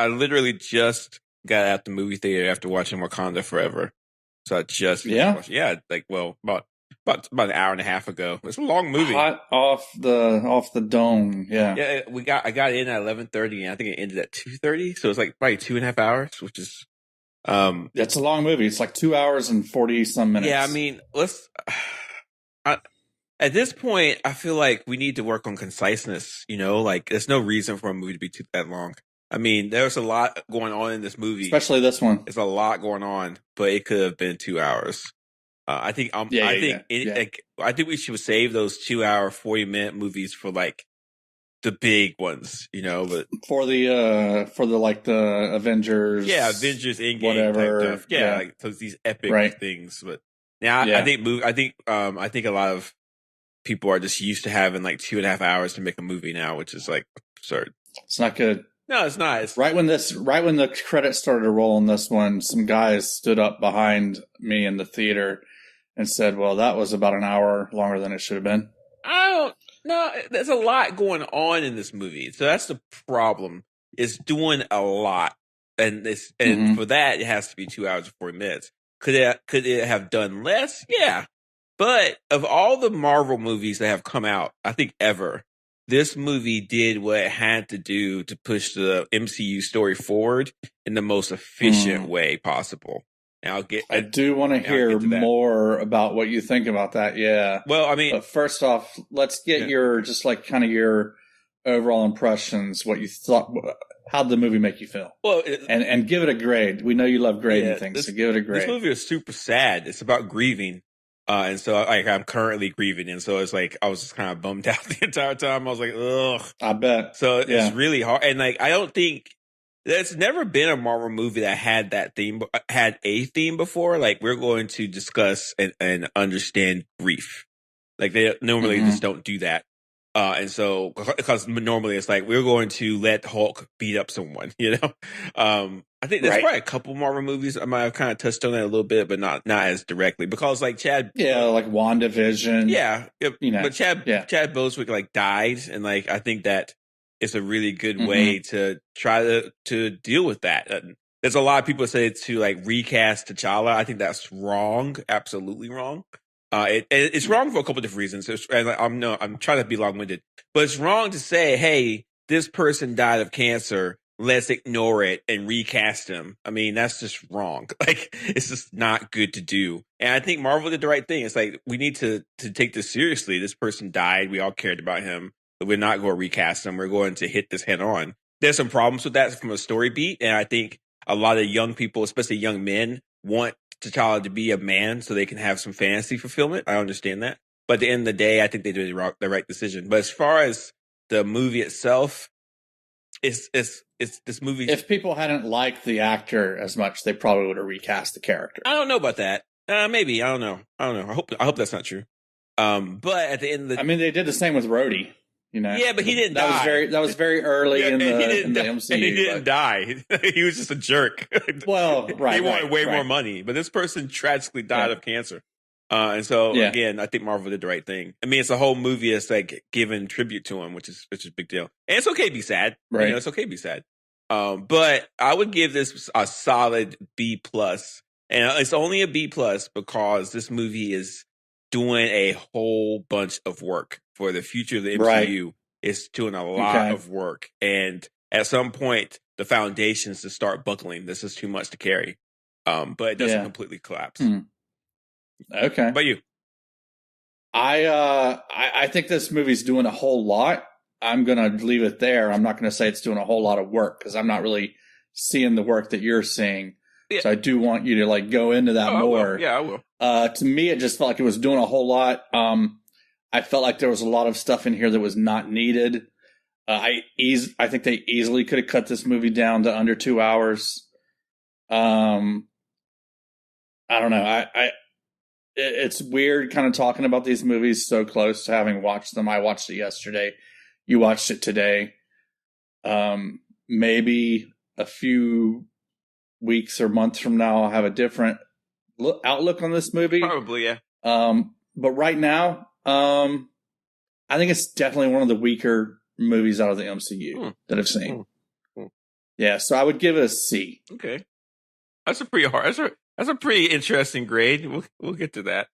I literally just got out the movie theater after watching Wakanda Forever. So I just finished watching. Yeah, like about an hour and a half ago. It's a long movie. Hot off the dome. Yeah. Yeah, I got in at 11:30, and I think it ended at 2:30. So it's like probably 2.5 hours, which is It's a long movie. It's like 2 hours and 40 some minutes. Yeah, I mean, at this point, I feel like we need to work on conciseness. Like there's no reason for a movie to be that long. I mean, there's a lot going on in this movie, especially this one. There's a lot going on, but it could have been 2 hours. I think I think we should save those 2 hour, 40-minute movies for like the big ones, but for the like the Avengers, Avengers Endgame whatever, type stuff. Like these epic things. But now I think a lot of people are just used to having like 2.5 hours to make a movie now, which is like absurd. It's not good. No, it's not. It's right when the credits started to roll on this one, some guys stood up behind me in the theater and said, "Well, that was about an hour longer than it should have been." No, there's a lot going on in this movie, so that's the problem. It's doing a lot, and for that it has to be 2 hours and 40 minutes. Could it have done less? Yeah, but of all the Marvel movies that have come out, I think ever, this movie did what it had to do to push the MCU story forward in the most efficient way possible. And I do want to hear more about what you think about that. Yeah. Well, I mean, but first off, let's get your your overall impressions. What you thought? How did the movie make you feel? Well, and give it a grade. We know you love grading things, so give it a grade. This movie is super sad. It's about grieving. And so I'm currently grieving. And so it's like, I was just kind of bummed out the entire time. I was like, ugh. I bet. So it's really hard. And like, I don't think there's never been a Marvel movie that had a theme before. Like, we're going to discuss and understand grief. Like, they normally just don't do that. And so, because normally it's like, we're going to let Hulk beat up someone, I think there's probably a couple Marvel movies I might have kind of touched on it a little bit, but not as directly, because like Chad, like WandaVision, but Chad Bosewick like died, and like I think that it's a really good way to try to deal with that. There's a lot of people say to like recast T'Challa. I think that's wrong, absolutely wrong. It's wrong for a couple different reasons. I'm trying to be long-winded, but it's wrong to say, hey, this person died of cancer, let's ignore it and recast him. I mean, that's just wrong. Like, it's just not good to do. And I think Marvel did the right thing. It's like, we need to take this seriously. This person died. We all cared about him, but we're not going to recast him. We're going to hit this head on. There's some problems with that from a story beat. And I think a lot of young people, especially young men, want T'Challa to be a man so they can have some fantasy fulfillment. I understand that. But at the end of the day, I think they did the right decision. But as far as the movie itself, it's this movie. If people hadn't liked the actor as much, they probably would have recast the character. I don't know about that. Maybe. I don't know. I hope that's not true. But at the end of I mean, they did the same with Rhodey. Yeah, but he didn't die. That was very early in the MCU. And he didn't die. He was just a jerk. Well, right. He wanted way more money, but this person tragically died of cancer. And so again, I think Marvel did the right thing. I mean, it's a whole movie that's like giving tribute to him, which is a big deal. And it's okay to be sad. Right. It's okay to be sad. But I would give this a solid B+. And it's only a B+ because this movie is doing a whole bunch of work for the future of the MCU. Right. It's doing a lot of work. And at some point, the foundations to start buckling. This is too much to carry. But it doesn't completely collapse. Okay. How about you? I think this movie's doing a whole lot. I'm going to leave it there. I'm not going to say it's doing a whole lot of work because I'm not really seeing the work that you're seeing. Yeah. So I do want you to like go into that more. I will. To me, it just felt like it was doing a whole lot. I felt like there was a lot of stuff in here that was not needed. I think they easily could have cut this movie down to under 2 hours. I don't know. It's weird kind of talking about these movies so close to having watched them. I watched it yesterday. You watched it today. Maybe a few weeks or months from now, I'll have a different outlook on this movie. Probably, yeah. But right now, I think it's definitely one of the weaker movies out of the MCU that I've seen. Yeah, so I would give it a C. Okay, that's a pretty hard. That's a pretty interesting grade. We'll get to that.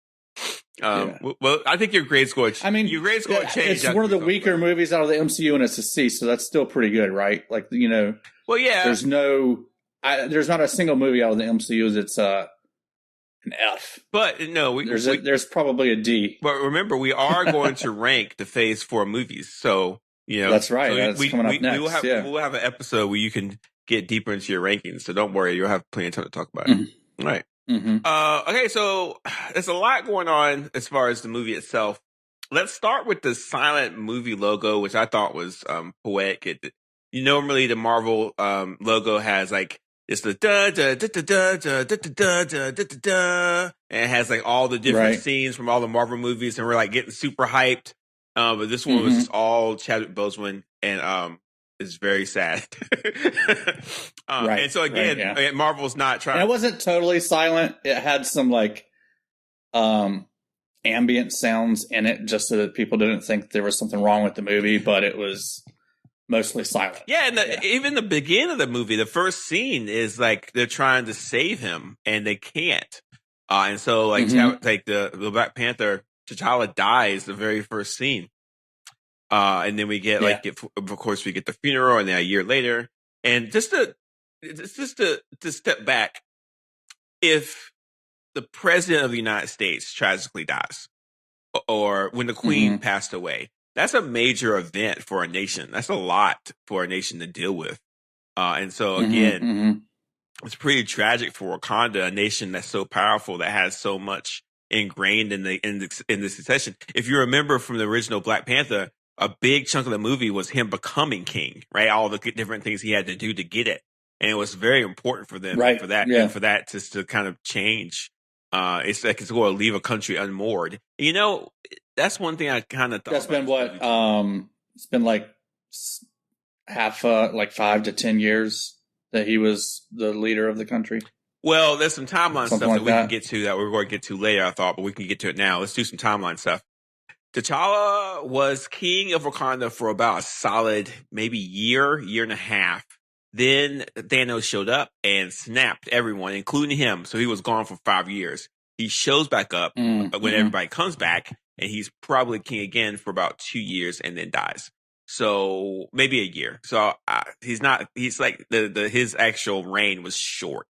Well, I think your grade score. I mean, your grade score changed. It's one of the weaker movies out of the MCU, and it's a C, so that's still pretty good, right? Like, you know. Well, yeah. There's not a single movie out of the MCU that's an F. But no, there's probably a D. But remember, we are going to rank the Phase 4 movies, so that's right. So that's coming up next. We'll have an episode where you can get deeper into your rankings. So don't worry, you'll have plenty of time to talk about it. All right. Okay, so there's a lot going on as far as the movie itself. Let's start with the silent movie logo, which I thought was poetic. Normally the Marvel logo has like it's the da da da da da da da da da da da, and it has like all the different scenes from all the Marvel movies, and we're like getting super hyped. But this one was just all Chadwick Boseman, and it's very sad. And so again, Marvel's not trying. And it wasn't totally silent. It had some like ambient sounds in it, just so that people didn't think there was something wrong with the movie. But it was mostly silent. Yeah, and even the beginning of the movie, the first scene is like they're trying to save him and they can't. And so like the Black Panther, T'Challa dies the very first scene. And then we get of course we get the funeral, and then a year later, and just to step back, if the president of the United States tragically dies, or when the Queen passed away, that's a major event for a nation. That's a lot for a nation to deal with. And so again, it's pretty tragic for Wakanda, a nation that's so powerful, that has so much ingrained in the succession. If you remember from the original Black Panther, a big chunk of the movie was him becoming king, right? All the different things he had to do to get it. And it was very important for them for that to kind of change. It's like it's going to leave a country unmoored. That's one thing I kind of thought. That's been what? It's been like 5 to 10 years that he was the leader of the country. Well, there's some timeline stuff that we can get to that we're going to get to later, I thought, but we can get to it now. Let's do some timeline stuff. T'Challa was king of Wakanda for about a solid maybe year and a half. Then Thanos showed up and snapped everyone, including him. So he was gone for 5 years. He shows back up when everybody comes back, and he's probably king again for about 2 years and then dies. So maybe a year. So he's like his actual reign was short.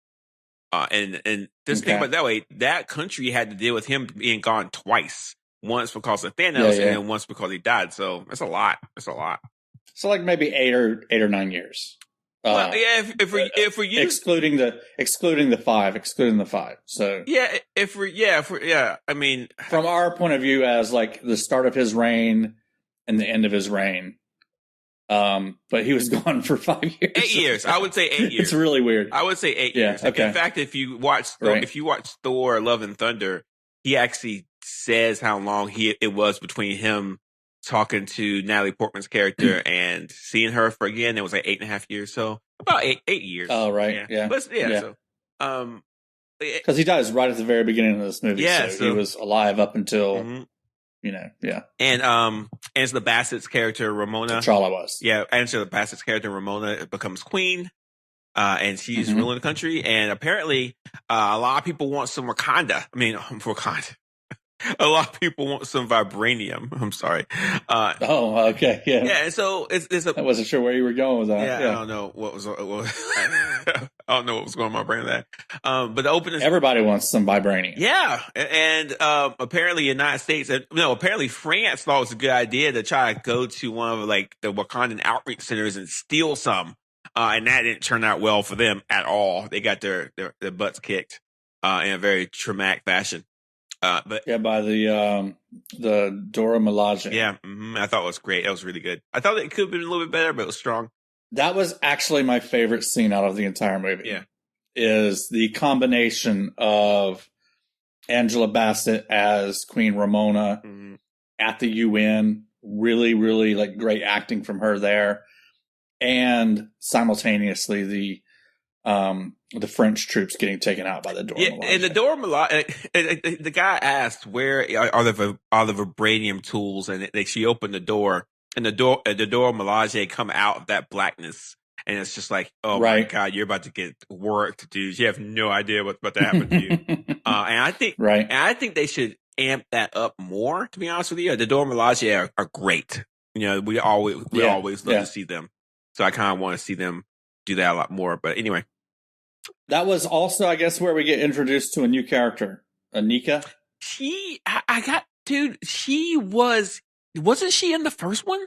And just think about it that way, that country had to deal with him being gone twice. Once because of Thanos, and then once because he died. So that's a lot. So like maybe 8 or 9 years. Well, if we're excluding the five. So I mean, from our point of view, as like the start of his reign and the end of his reign. But he was gone for 5 years. 8 years. I would say 8 years. It's really weird. I would say 8 years. Okay. In fact, if you watch Thor: Love and Thunder, he actually says how long it was between him talking to Natalie Portman's character and seeing her for again. It was like 8.5 years. So about eight years. Oh, right. Yeah. But So, because he dies right at the very beginning of this movie. Yeah. So he was alive up until, And Angela Bassett's character, Ramona. T'Challa was. Yeah. Angela Bassett's character, Ramona, becomes queen. And she's ruling the country. And apparently, a lot of people want some Wakanda. I mean, Wakanda. A lot of people want some vibranium. I'm sorry. Okay. Yeah. Yeah. And so I wasn't sure where you were going with that. Yeah. I don't know what was I don't know what was going on in my brain with that. But the opening. Everybody wants some vibranium. Yeah. And apparently United States, apparently France thought it was a good idea to try to go to one of like the Wakandan outreach centers and steal some. And that didn't turn out well for them at all. They got their butts kicked in a very traumatic fashion. By the Dora Milaje. Yeah, I thought it was great. That was really good. I thought it could have been a little bit better, but it was strong. That was actually my favorite scene out of the entire movie. Yeah, is the combination of Angela Bassett as Queen Ramona at the UN. Really, really like great acting from her there, and simultaneously the French troops getting taken out by the Dora Milaje. And the Dora Milaje, the guy asked, where are the vibranium tools? And she opened the door, and the Dora Milaje come out of that blackness. and it's just like, oh my god, you're about to get worked, dude. You have no idea what's about to happen to you. And I think they should amp that up more. To be honest with you, the Dora Milaje are great. You know, we always love to see them. So I kind of want to see them do that a lot more. But anyway, that was also, I guess, where we get introduced to a new character, Aneka. She wasn't she in the first one?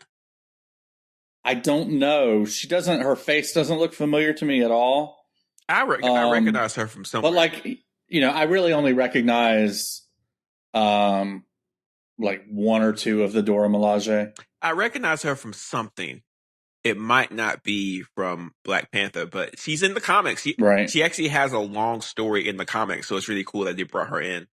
I don't know. Her face doesn't look familiar to me at all. I recognize her from somewhere. But like, you know, I really only recognize like one or two of the Dora Milaje. I recognize her from something. It might not be from Black Panther, but she's in the comics. She actually has a long story in the comics, so it's really cool that they brought her in.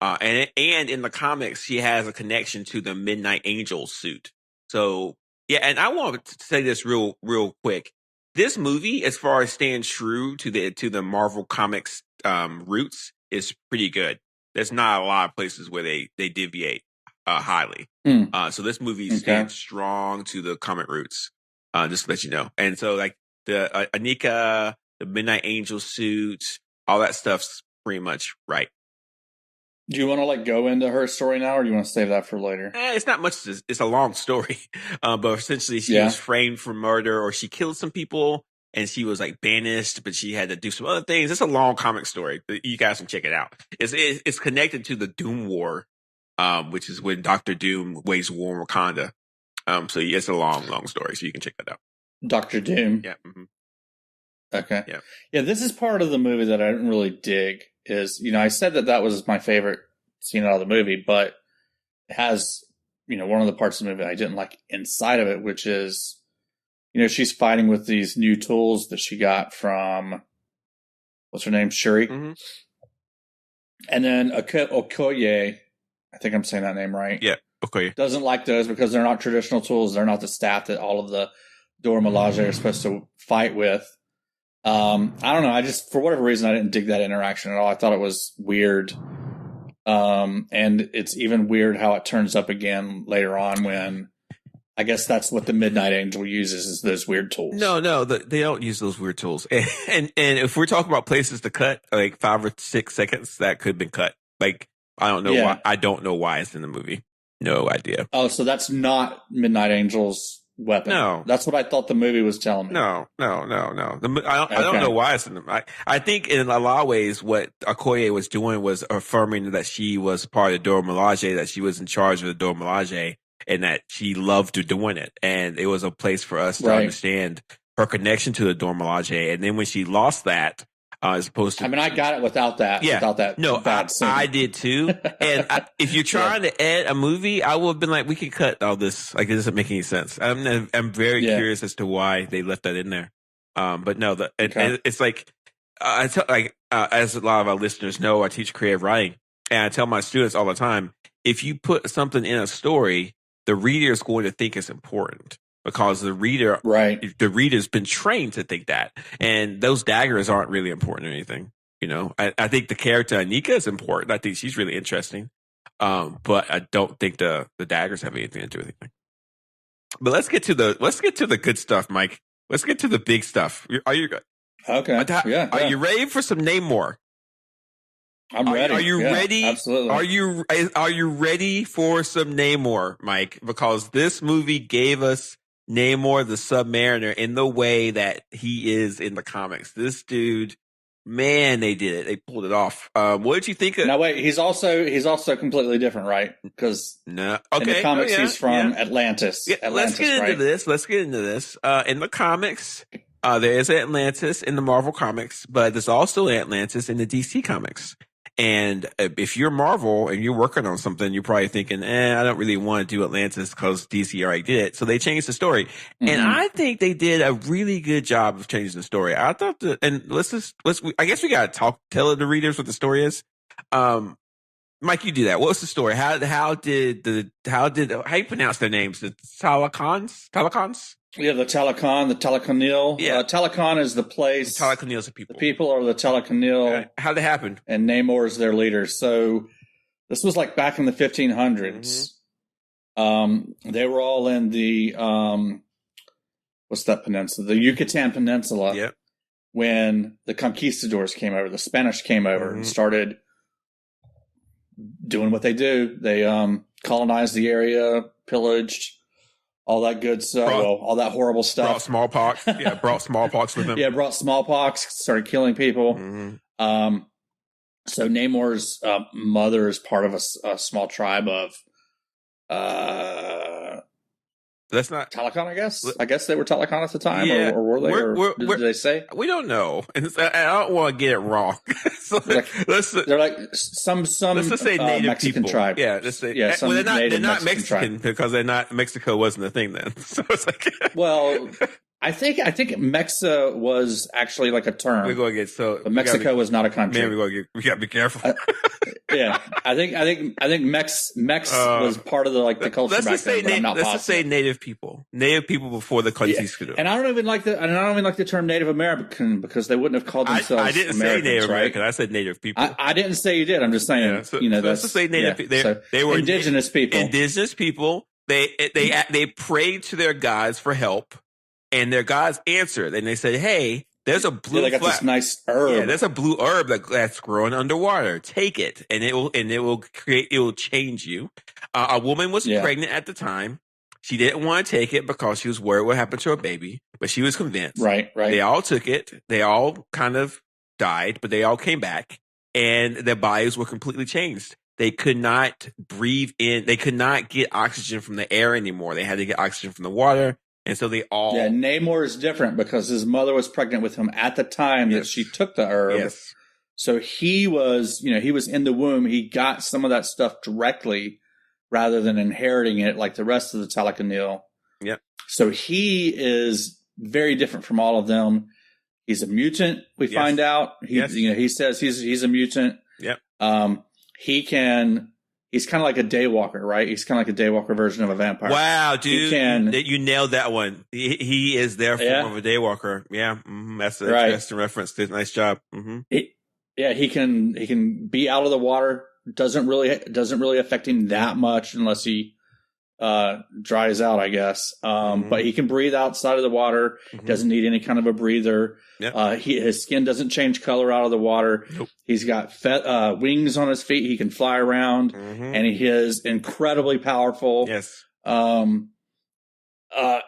And in the comics, she has a connection to the Midnight Angel suit. So yeah, and I want to say this real quick. This movie, as far as staying true to the Marvel Comics roots, is pretty good. There's not a lot of places where they deviate highly. So this movie stands strong to the comic roots. Just to let you know. And so like the Aneka, the Midnight Angel suit, all that stuff's pretty much right. Do you want to like go into her story now, or do you want to save that for later? It's not much. It's a long story, but essentially she was framed for murder, or she killed some people, and she was like banished, but she had to do some other things. It's a long comic story. You guys can check it out. It's connected to the Doomwar, which is when Dr. Doom waged war in Wakanda. So it's a long story, so you can check that out. Dr. Doom. Yeah. Mm-hmm. Okay. Yeah. This is part of the movie that I didn't really dig. Is, you know, I said that was my favorite scene out of the movie, but it has, you know, one of the parts of the movie I didn't like inside of it, which is, you know, she's fighting with these new tools that she got from, what's her name, Shuri, and then Okoye. I think I'm saying that name right. Yeah. Okay. Doesn't like those because they're not traditional tools. They're not the staff that all of the Dora Milaje are supposed to fight with. I don't know. I just, for whatever reason, I didn't dig that interaction at all. I thought it was weird. And it's even weird how it turns up again later on when I guess that's what the Midnight Angel uses, is those weird tools. No, they don't use those weird tools. And if we're talking about places to cut, like 5 or 6 seconds, that could have been cut. Like, I don't know why. I don't know why it's in the movie. No idea. Oh, so that's not Midnight Angel's weapon. No. That's what I thought the movie was telling me. No. I don't know why it's in them. I think in a lot of ways what Okoye was doing was affirming that she was part of the Dora Milaje, that she was in charge of the Dora Milaje, and that she loved doing it. And it was a place for us to understand her connection to the Dora Milaje. And then when she lost that, as opposed to, I mean, I got it without that. Yeah. Without that. No, I did too. And if you're trying to add a movie, I would have been like, we can cut all this. Like, it doesn't make any sense. I'm very curious as to why they left that in there. But no, it's like, as a lot of our listeners know, I teach creative writing, and I tell my students all the time, if you put something in a story, the reader is going to think it's important. Because the reader's been trained to think that, and those daggers aren't really important or anything. You know, I think the character Aneka is important. I think she's really interesting, but I don't think the daggers have anything to do with anything. But let's get to the good stuff, Mike. Let's get to the big stuff. Are you okay? Are you ready for some Namor? I'm ready. Are you ready? Absolutely. Are you ready for some Namor, Mike? Because this movie gave us Namor the Submariner in the way that he is in the comics. This dude, man, they did it. They pulled it off. What did you think of? Now wait, he's also completely different, right? Because in the comics, he's from Atlantis. Yeah, let's get into this. In the comics, there is Atlantis in the Marvel comics, but there's also Atlantis in the DC comics. And if you're Marvel and you're working on something, you're probably thinking, I don't really want to do Atlantis because DC already did it. So they changed the story. Mm-hmm. And I think they did a really good job of changing the story. I thought I guess we got to tell the readers what the story is. Mike, you do that. What's the story? How you pronounce their names? The Talokans? Yeah, the Talokan, the Talokanil. Yeah. Talokan is the place. The Talokanil is the people. The people are the Talokanil. Okay. How'd it happen? And Namor is their leader. So this was like back in the 1500s. Mm-hmm. They were all in the what's that peninsula? The Yucatan Peninsula. Yep. When the conquistadors came over, the Spanish came over and started doing what they do. They colonized the area, pillaged, all that good stuff. All that horrible stuff. Brought smallpox. Yeah, brought smallpox with them. Yeah, brought smallpox, started killing people. So Namor's mother is part of a small tribe of that's not Talokan, I guess. I guess they were Talokan at the time, yeah. or were they? Did they say? We don't know, and I don't want to get it wrong. So they're like some let's just say native Mexican people. Tribe. Yeah, let's say they're not Mexican because Mexico wasn't a thing then. So it's like well. I think Mexa was actually like a term. We're going to get but Mexico was not a country. Man, we got to be careful. Yeah, I think Mex was part of the culture. Let's just say native people before the conquistadors. Yeah. And I don't even like the term Native American because they wouldn't have called themselves. I didn't Americans, say Native right? American. I said native people. I didn't say you did. I'm just saying. Yeah, let's just say native. They were indigenous people. Indigenous people. They prayed to their gods for help. And their gods answered, and they said, "Hey, there's a blue. They got this nice herb. Yeah, there's a blue herb that's growing underwater. Take it, and it will change you." A woman was pregnant at the time. She didn't want to take it because she was worried what happened to her baby, but she was convinced. Right. They all took it. They all kind of died, but they all came back, and their bodies were completely changed. They could not breathe in. They could not get oxygen from the air anymore. They had to get oxygen from the water. And so they all... Yeah, Namor is different because his mother was pregnant with him at the time that she took the herb. Yes. So he was in the womb. He got some of that stuff directly rather than inheriting it like the rest of the Talokanil. Yep. So he is very different from all of them. He's a mutant, we find out. He says he's a mutant. Yep. He's kind of like a daywalker, right? He's kind of like a daywalker version of a vampire. Wow, dude. You nailed that one. He is their form of a daywalker. Yeah. Mm-hmm. That's an interesting reference. Nice job. Mm-hmm. He can be out of the water. Doesn't really affect him that much unless he dries out, I guess. But he can breathe outside of the water. Doesn't need any kind of a breather. Yep. His skin doesn't change color out of the water. Nope. He's got wings on his feet. He can fly around, and he is incredibly powerful. Yes.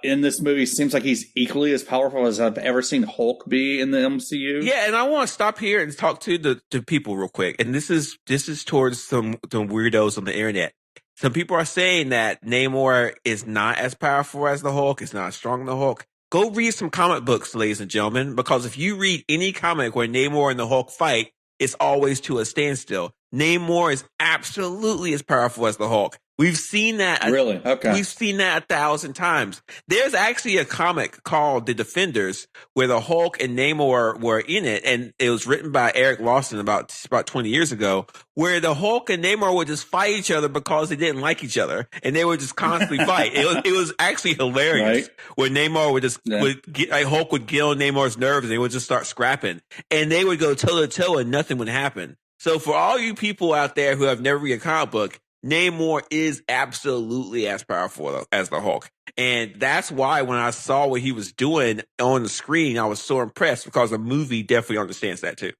In this movie, seems like he's equally as powerful as I've ever seen Hulk be in the MCU. Yeah, and I want to stop here and talk to the people real quick. And this is towards some weirdos on the internet. Some people are saying that Namor is not as powerful as the Hulk. It's not as strong as the Hulk. Go read some comic books, ladies and gentlemen, because if you read any comic where Namor and the Hulk fight, it's always to a standstill. Namor is absolutely as powerful as the Hulk. We've seen that. Really? Okay. We've seen that 1,000 times. There's actually a comic called The Defenders where the Hulk and Namor were in it, and it was written by Eric Lawson about 20 years ago, where the Hulk and Namor would just fight each other because they didn't like each other, and they would just constantly fight. It was actually hilarious. Right? Where Namor would just Hulk would get on Namor's nerves, and they would just start scrapping, and they would go toe to toe, and nothing would happen. So for all you people out there who have never read a comic book, Namor is absolutely as powerful as the Hulk. And that's why when I saw what he was doing on the screen, I was so impressed because the movie definitely understands that too.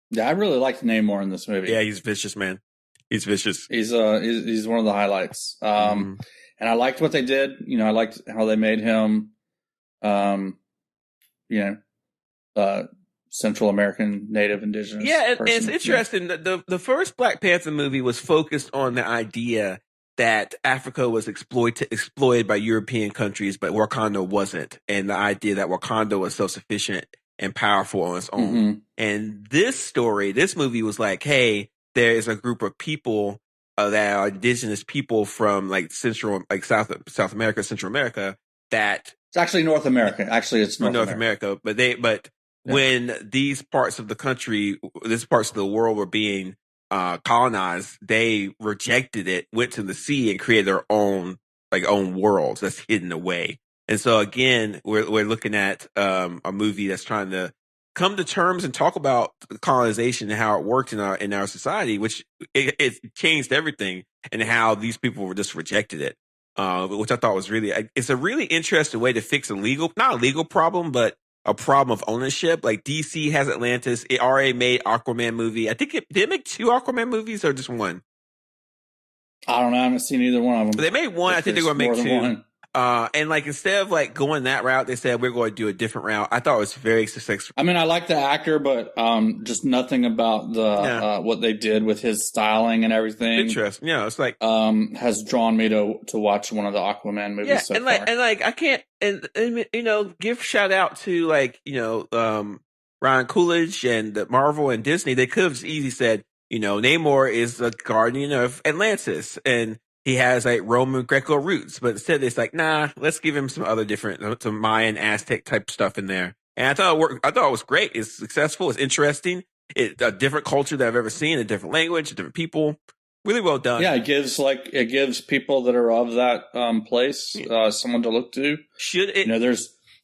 Yeah, I really liked Namor in this movie. Yeah, he's vicious, man. He's vicious. He's one of the highlights. And I liked what they did. I liked how they made him, Central American, Native, Indigenous. Yeah, and it's interesting that the first Black Panther movie was focused on the idea that Africa was exploited by European countries, but Wakanda wasn't, and the idea that Wakanda was self-sufficient and powerful on its own. And this movie was like, hey, there is a group of people that are indigenous people from South America, Central America. That it's actually North America. Actually, it's North America, but. When these parts of the country, these parts of the world were being colonized, they rejected it, went to the sea, and created their own worlds that's hidden away. And so again, we're looking at a movie that's trying to come to terms and talk about colonization and how it worked in our society, which it changed everything, and how these people were just rejected it. which I thought was it's a really interesting way to fix not a legal problem, but a problem of ownership. Like DC has Atlantis. It already made Aquaman movie. I think did it make 2 Aquaman movies or just one? I don't know. I haven't seen either one of them. But they made one. I think they're going to make 2. And like instead of like going that route, they said we're going to do a different route. I thought it was very successful. I mean, I like the actor, but just nothing about the what they did with his styling and everything. Interesting. Yeah, it's like has drawn me to watch one of the Aquaman movies. Yeah, so and far. like I can't and give shout out to like Ryan Coolidge and the Marvel and Disney. They could have just easily said Namor is the guardian of Atlantis and he has like Roman Greco roots, but instead it's like, nah, let's give him some other some Mayan Aztec type stuff in there. And I thought it worked. I thought it was great. It's successful. It's interesting. It's a different culture that I've ever seen, a different language, different people. Really well done. Yeah, it gives people that are of that place someone to look to. Should it?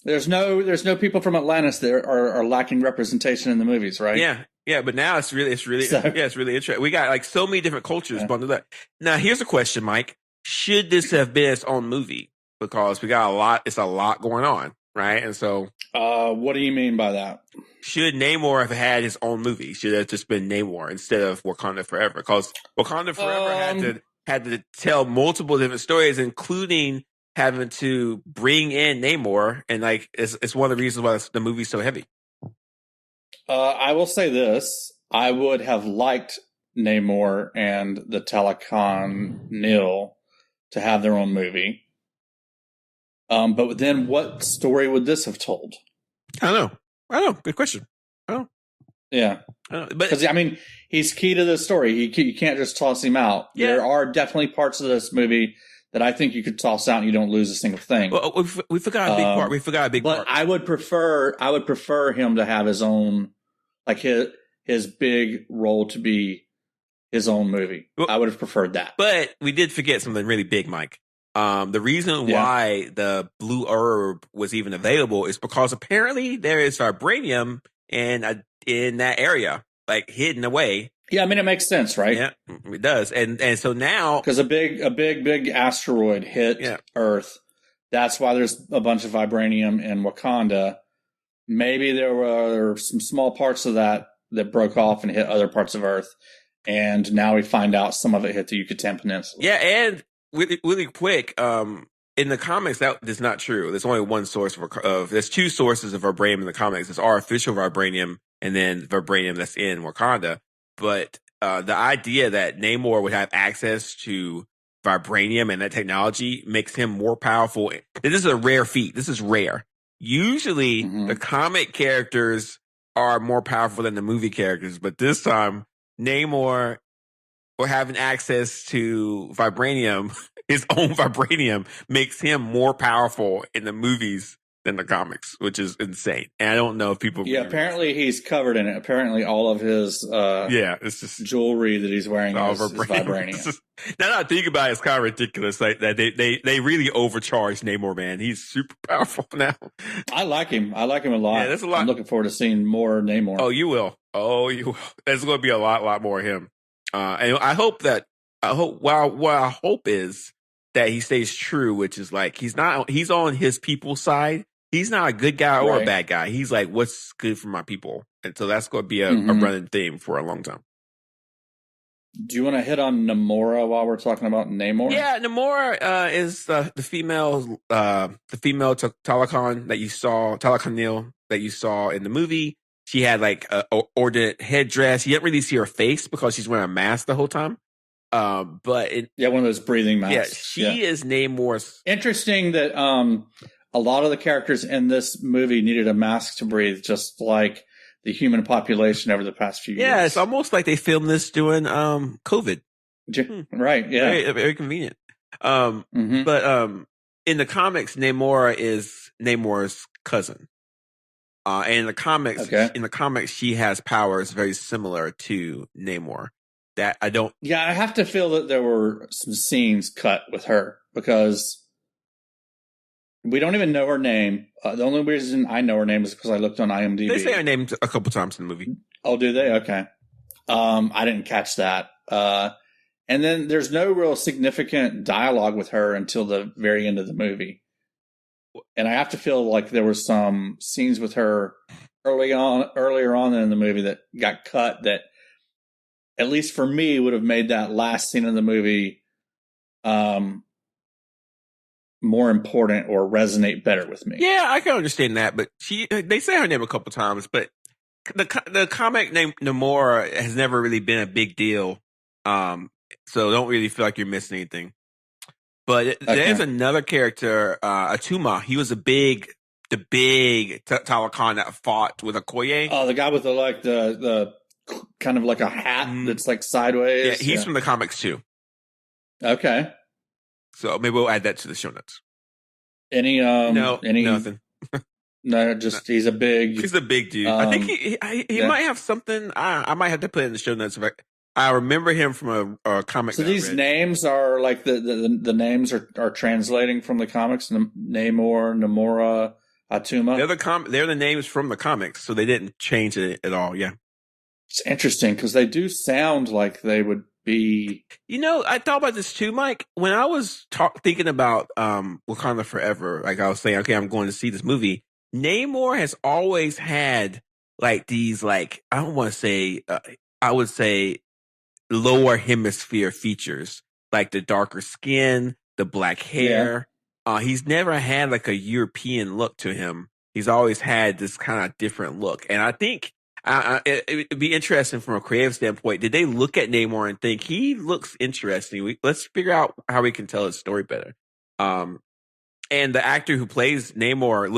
There's no people from Atlantis that are lacking representation in the movies, right? Yeah, but now it's really interesting. We got like so many different cultures bundled up. Now here's a question, Mike: should this have been its own movie? Because we got a lot. It's a lot going on, right? And so, what do you mean by that? Should Namor have had his own movie? Should it have just been Namor instead of Wakanda Forever? Because Wakanda Forever had to tell multiple different stories, including having to bring in Namor, and like it's one of the reasons why the movie's so heavy. I will say this: I would have liked Namor and the Talokanil to have their own movie. But then, what story would this have told? I don't know. Good question. Yeah, because I mean, he's key to the story. You can't just toss him out. Yeah. There are definitely parts of this movie that I think you could toss out and you don't lose a single thing. Well, we forgot a big part. We forgot a big part. But I would prefer him to have his own, like his big role to be his own movie. Well, I would have preferred that. But we did forget something really big, Mike. The reason why the blue herb was even available is because apparently there is vibranium in that area, like hidden away. Yeah, I mean it makes sense, right? Yeah, it does. And so now because a big asteroid hit Earth, that's why there's a bunch of vibranium in Wakanda. Maybe there were some small parts of that broke off and hit other parts of Earth, and now we find out some of it hit the Yucatan Peninsula. Yeah, and really quick, in the comics, that is not true. There's only one source there's 2 sources of vibranium in the comics. There's artificial vibranium and then vibranium that's in Wakanda. But the idea that Namor would have access to vibranium and that technology makes him more powerful. This is a rare feat. This is rare. Usually, the comic characters are more powerful than the movie characters, but this time, Namor or having access to vibranium, his own vibranium, makes him more powerful in the movies than the comics, which is insane. And I don't know if people. Yeah, apparently he's covered in it. Apparently, all of his it's just jewelry that he's wearing is vibranium. Now that I think about it, it's kind of ridiculous. Like that they really overcharged Namor, man. He's super powerful now. I like him. I like him a lot. Yeah, that's a lot. I'm looking forward to seeing more Namor. Oh, you will. There's going to be a lot more of him. And I hope what I hope is that he stays true, which is like he's on his people's side. He's not a good guy or a bad guy. He's like, what's good for my people? And so that's going to be a running theme for a long time. Do you want to hit on Namora while we're talking about Namor? Yeah, Namora is the female Talokan that you saw, Talokanil that you saw in the movie. She had like a ornate headdress. You didn't really see her face because she's wearing a mask the whole time. But one of those breathing masks. Yeah, she is Namor's. Interesting that a lot of the characters in this movie needed a mask to breathe, just like the human population over the past few years. Yeah, it's almost like they filmed this during COVID. Right, yeah. Very, very convenient. But in the comics, Namora is Namor's cousin. And in the comics, she has powers very similar to Namor. That I don't. Yeah, I have to feel that there were some scenes cut with her because we don't even know her name. The only reason I know her name is because I looked on IMDb. They say her name a couple times in the movie. Oh, do they? Okay. I didn't catch that. And then there's no real significant dialogue with her until the very end of the movie. And I have to feel like there were some scenes with her earlier on in the movie that got cut that, at least for me, would have made that last scene in the movie more important or resonate better with me. Yeah, I can understand that, but they say her name a couple times, but the comic name Namora has never really been a big deal. So don't really feel like you're missing anything. But there's another character, Atuma. He was the big Talokan that fought with Okoye. Oh, the guy with the kind of like a hat that's like sideways. Yeah, he's from the comics too. Okay. So maybe we'll add that to the show notes. Nothing. No, just he's a big dude. I think he might have something. I might have to put it in the show notes. I remember him from a comic. So these names are like the names are translating from the comics. Namor, Namora, Atuma. They're the names from the comics, so they didn't change it at all. Yeah, it's interesting because they do sound like they would be. I thought about this too, Mike. When I was thinking about Wakanda Forever, like I was saying, okay, I'm going to see this movie. Namor has always had like these, like I don't want to say, I would say lower hemisphere features, like the darker skin, the black hair. Yeah. He's never had like a European look to him. He's always had this kind of different look. And I think it'd be interesting from a creative standpoint. Did they look at Namor and think he looks interesting? Let's figure out how we can tell his story better. And the actor who plays Namor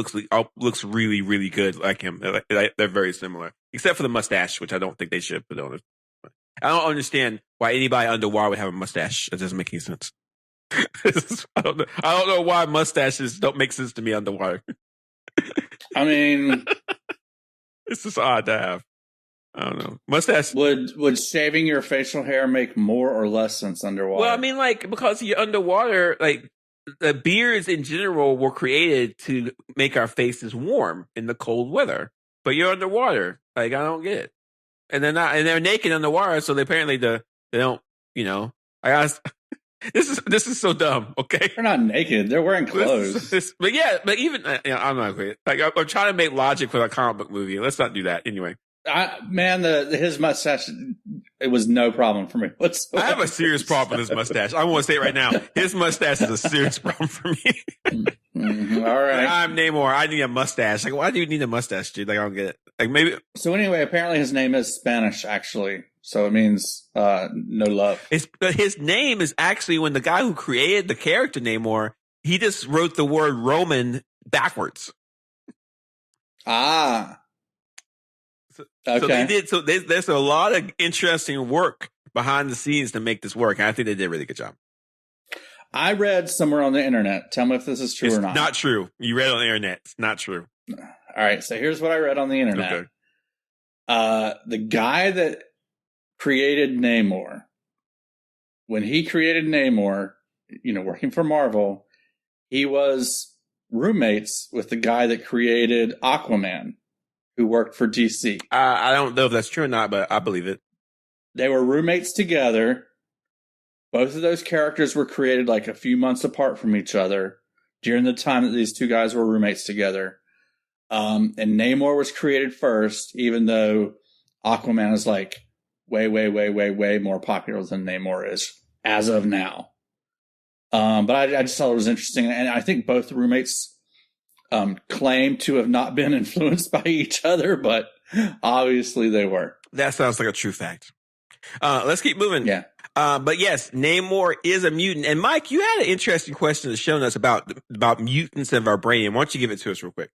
looks really, really good like him. They're very similar, except for the mustache, which I don't think they should put on it. I don't understand why anybody underwater would have a mustache. It doesn't make any sense. I don't know why mustaches don't make sense to me underwater. I mean, it's just odd to have. I don't know. Mustache. Would shaving your facial hair make more or less sense underwater? Well, I mean, like, because you're underwater, like, the beards in general were created to make our faces warm in the cold weather. But you're underwater. Like, I don't get it. And they're naked underwater, so they don't, I asked, this is so dumb, okay? They're not naked. They're wearing clothes. But even, I'm not great. Like, I'm trying to make logic for a comic book movie. Let's not do that anyway. His mustache, it was no problem for me whatsoever. I have a serious problem with his mustache. I want to say it right now. His mustache is a serious problem for me. Mm-hmm. All right. I'm Namor. I need a mustache. Like, why do you need a mustache, dude? Like, I don't get it. Like, maybe. So anyway, apparently his name is Spanish, actually. So it means no love. His name is actually, when the guy who created the character Namor, he just wrote the word Roman backwards. Ah. Okay. So they did. So there's a lot of interesting work behind the scenes to make this work. And I think they did a really good job. I read somewhere on the internet. Tell me if this is true or not. Not true. You read it on the internet. It's not true. All right. So here's what I read on the internet. Okay. The guy that created Namor, when he created Namor, working for Marvel, he was roommates with the guy that created Aquaman, who worked for DC. I don't know if that's true or not, but I believe it. They were roommates together. Both of those characters were created like a few months apart from each other during the time that these two guys were roommates together. And Namor was created first, even though Aquaman is like way, way, way, way, way more popular than Namor is as of now. But I just thought it was interesting. And I think both roommates claim to have not been influenced by each other, but obviously they were. That sounds like a true fact. Let's keep moving. Yeah. But yes, Namor is a mutant. And Mike, you had an interesting question to show us about mutants and vibranium. Why don't you give it to us real quick?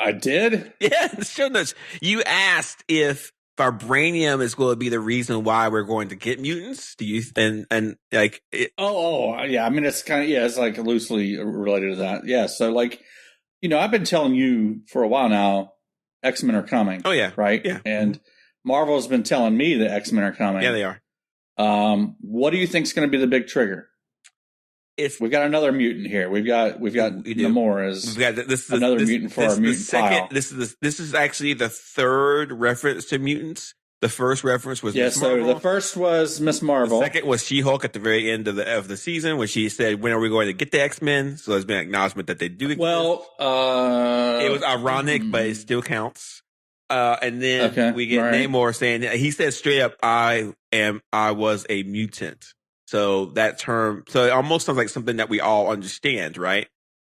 I did? Yeah, show us. You asked if vibranium is going to be the reason why we're going to get mutants. Do you and like it, yeah, I mean it's kind of it's like loosely related to that. Yeah, so like I've been telling you for a while now X-Men are coming. Oh yeah. Right? Yeah. And Marvel's been telling me that X-Men are coming. Yeah, they are. What do you think is going to be the big trigger? We've got another mutant here. We've got Namor as another mutant for our mutant pile. This is actually the third reference to mutants. The first reference was Miss Marvel. So the first was Miss Marvel. The second was She-Hulk at the very end of the season when she said, "When are we going to get the X-Men?" So there's been an acknowledgement that they do exist. Well, it was ironic, but it still counts. And then we get Namor saying that he said straight up, I was a mutant." So that term, so it almost sounds like something that we all understand, right?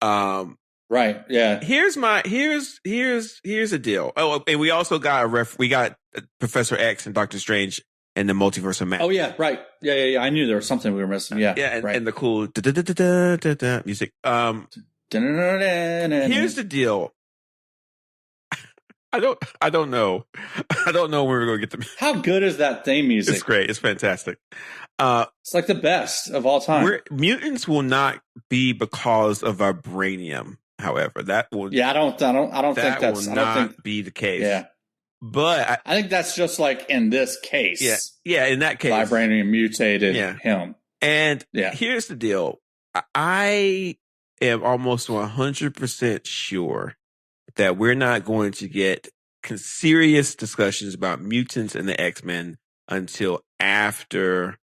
Right. Yeah. Here's a deal. Oh, and we also got we got Professor X and Doctor Strange and the Multiverse of Madness. Oh yeah, right. Yeah. I knew there was something we were missing. Yeah. Yeah, and the cool music. Here's the deal. I don't know. I don't know when we're going to get the. How good is that theme music? It's great. It's fantastic. It's like the best of all time. Mutants will not be because of vibranium. However, that will. Yeah, I don't think that's. Will not be the case. Yeah, but I think that's just like in this case. Yeah. In that case, vibranium mutated him. And here's the deal: I am almost 100% sure that we're not going to get serious discussions about mutants and the X-Men until after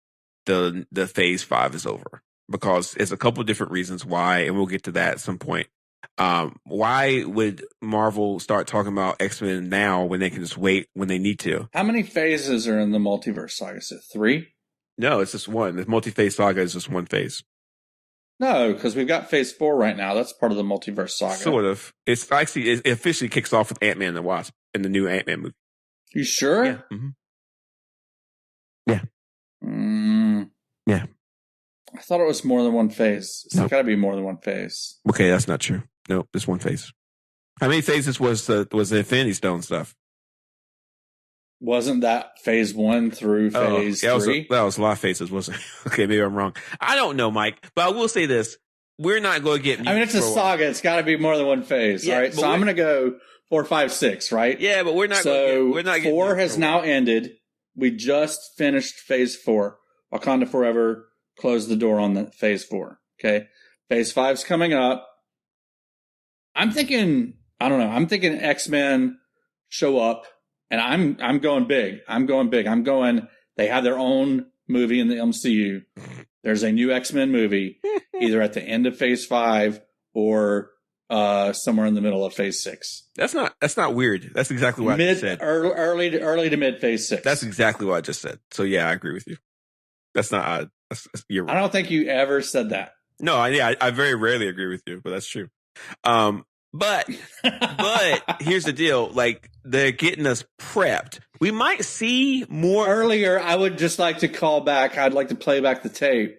the Phase 5 is over, because there's a couple different reasons why, and we'll get to that at some point. Why would Marvel start talking about X-Men now when they can just wait when they need to? How many phases are in the multiverse saga? Is it 3? No, it's just one. The multi-phase saga is just one phase. No, because we've got Phase 4 right now. That's part of the multiverse saga. Sort of. It's actually, it officially kicks off with Ant-Man and the Wasp in the new Ant-Man movie. You sure? Yeah. Mm-hmm. Yeah. Yeah. I thought it was more than one phase. It's got to be more than one phase. Okay, that's not true. No, just one phase. How many phases was the Infinity Stone stuff? Wasn't that Phase 1 through Phase 3? That was a lot of phases, wasn't it? Okay, maybe I'm wrong. I don't know, Mike, but I will say this: we're not going to get. I mean, it's a saga. It's got to be more than one phase, right? So I'm going to go 4, 5, 6, right? Yeah, but we're not. So we're not. 4 has now ended. We just finished Phase 4. Wakanda Forever closed the door on the Phase 4. Okay, Phase 5's coming up. I'm thinking. I don't know. I'm thinking X-Men show up. And I'm going big. They have their own movie in the MCU. There's a new X-Men movie, either at the end of Phase 5 or somewhere in the middle of Phase 6. That's not weird. That's exactly what I just said. Early to mid Phase 6. That's exactly what I just said. So yeah, I agree with you. That's not odd. You're right. I don't think you ever said that. No, I very rarely agree with you, but that's true. But here's the deal. Like, they're getting us prepped. We might see more. Earlier, I would just like to call back. I'd like to play back the tape.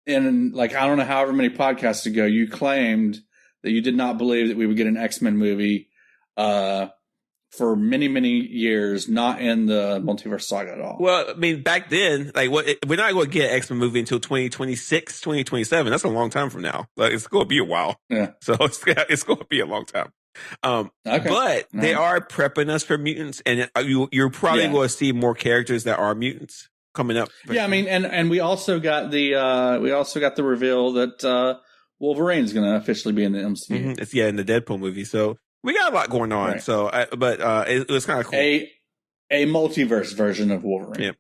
And like, I don't know, however many podcasts ago, you claimed that you did not believe that we would get an X-Men movie for many, many years, not in the multiverse saga at all. Well, I mean, back then, like, we're not going to get an X-Men movie until 2026, 2027. That's a long time from now. Like, it's going to be a while. Yeah. So it's going to be a long time. Okay. But they are prepping us for mutants, and you're probably going to see more characters that are mutants coming up. Yeah, I mean, and we also got the reveal that Wolverine's going to officially be in the MCU. Mm-hmm. It's in the Deadpool movie. So we got a lot going on. Right. So, it was kind of cool. A multiverse version of Wolverine.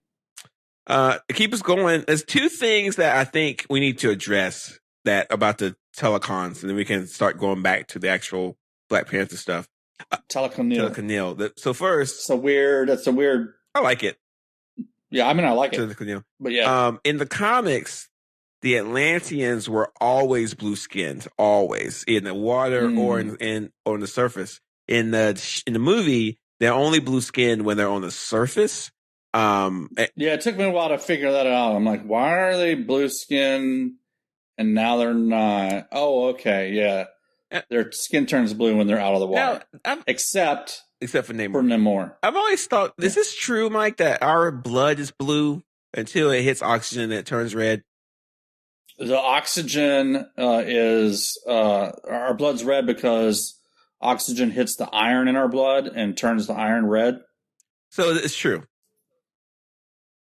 Yeah. To keep us going, there's two things that I think we need to address about the Talokans, and then we can start going back to the actual Black Panther stuff. Talokanil. So first, that's a weird. I like it. Yeah, I mean, I like it. Talokanil. But yeah, in the comics, the Atlanteans were always blue skinned, always in the water or on the surface. In the movie, they're only blue skinned when they're on the surface. It took me a while to figure that out. I'm like, why are they blue skinned and now they're not? Oh, okay, yeah. Their skin turns blue when they're out of the water. Now, except for Namor. I've always thought, is this true, Mike, that our blood is blue until it hits oxygen and it turns red? The oxygen is our blood's red because oxygen hits the iron in our blood and turns the iron red. So it's true.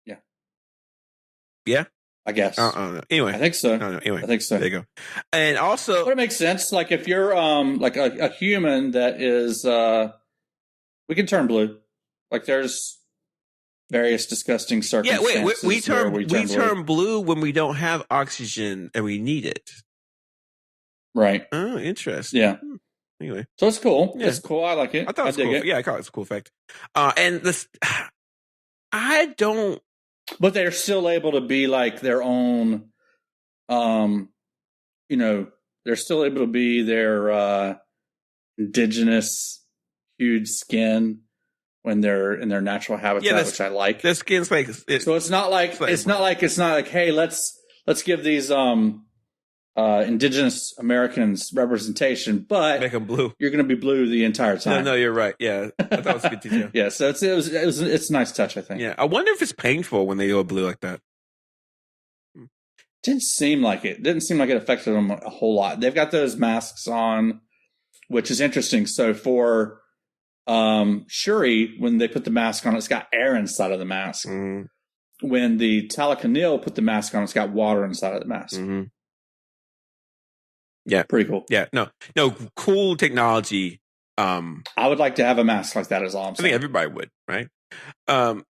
Yeah. Yeah? I guess. Anyway. I think so. Anyway. I think so. There you go. And also... But it makes sense. Like, if you're like a human that is... we can turn blue. Like, there's various disgusting circumstances. Yeah, wait, we turn blue when we don't have oxygen and we need it. Right. Oh, interesting. Yeah. Anyway. So it's cool. Yeah. It's cool. I like it. I thought it was cool. Yeah, I thought it was a cool fact. And this, I don't. But they're still able to be like their own, they're still able to be their indigenous huge skin when they're in their natural habitat, which I like. Their skin's like so it's not like hey, let's give these indigenous Americans representation, but make them blue. You're going to be blue the entire time. No, you're right. Yeah, I thought it was a good detail. Yeah, so it's a nice touch, I think. Yeah, I wonder if it's painful when they go blue like that. Didn't seem like it. Didn't seem like it affected them a whole lot. They've got those masks on, which is interesting. So for Shuri, when they put the mask on, it's got air inside of the mask. Mm-hmm. When the Talokanil put the mask on, it's got water inside of the mask. Mm-hmm. Yeah, pretty cool. Yeah, no, cool technology. I would like to have a mask like that. Is all I'm saying. I think everybody would, right? And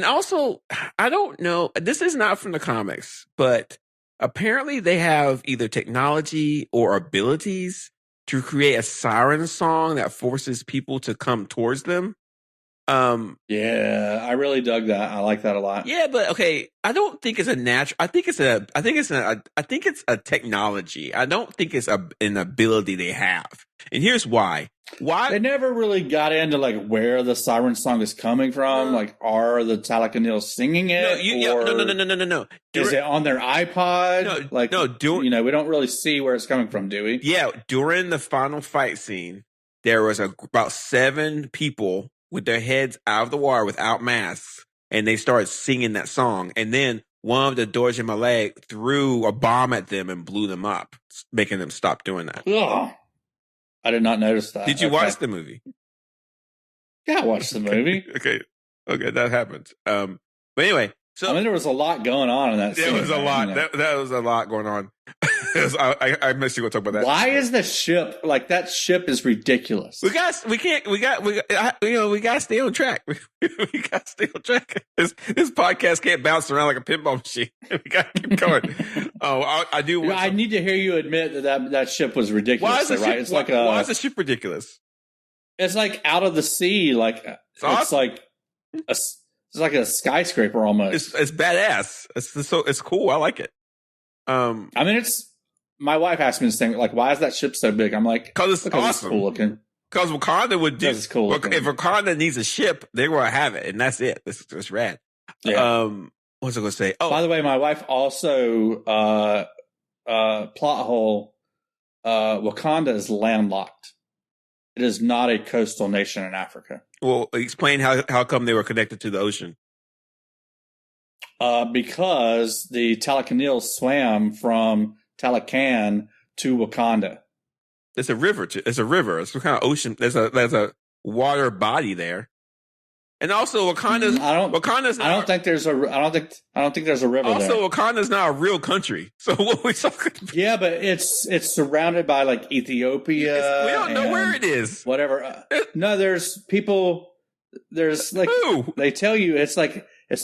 also, I don't know. This is not from the comics, but apparently they have either technology or abilities to create a siren song that forces people to come towards them. Yeah, I really dug that. I like that a lot. Yeah, but okay, I don't think it's a natural. I think it's a technology. I don't think it's an ability they have. And here's why. They never really got into like where the siren song is coming from. Like, are the Talokanil singing it? No. Is it on their iPod? We don't really see where it's coming from, do we? Yeah, during the final fight scene, there was about 7 people with their heads out of the water without masks, and they started singing that song. And then one of the Dorje Malay threw a bomb at them and blew them up, making them stop doing that. Ugh. I did not notice that. Did you watch the movie? Yeah, I watched the movie. Okay, that happens. But anyway, so there was a lot going on in that scene. There was a lot. That was a lot going on. I missed you going to talk about that. Why is the ship like that? Ship is ridiculous. We got to stay on track. We got to stay on track. This podcast can't bounce around like a pinball machine. We got to keep going. I do. I need to hear you admit that ship was ridiculous. Why is the ship? Why is the ship ridiculous? It's like out of the sea. Like it's like a skyscraper almost. It's badass. It's cool. I like it. My wife asked me this thing, like, why is that ship so big? I'm like, because it's awesome. It's cool looking. Because Wakanda would do. It's cool looking. If Wakanda needs a ship, they're going to have it, and that's it. It's rad. Yeah. What was I going to say? Oh, by the way, my wife also plot hole. Wakanda is landlocked. It is not a coastal nation in Africa. Well, explain how come they were connected to the ocean. Because the Talokanil swam from Talokan to Wakanda. It's a river. It's some kind of ocean. There's a water body there, and also Wakanda's. I don't think there's a river. Also, there. Wakanda's not a real country. So what we talking about? Yeah, but it's surrounded by like Ethiopia. We don't know where it is. Whatever. No, there's people. There's like they tell you it's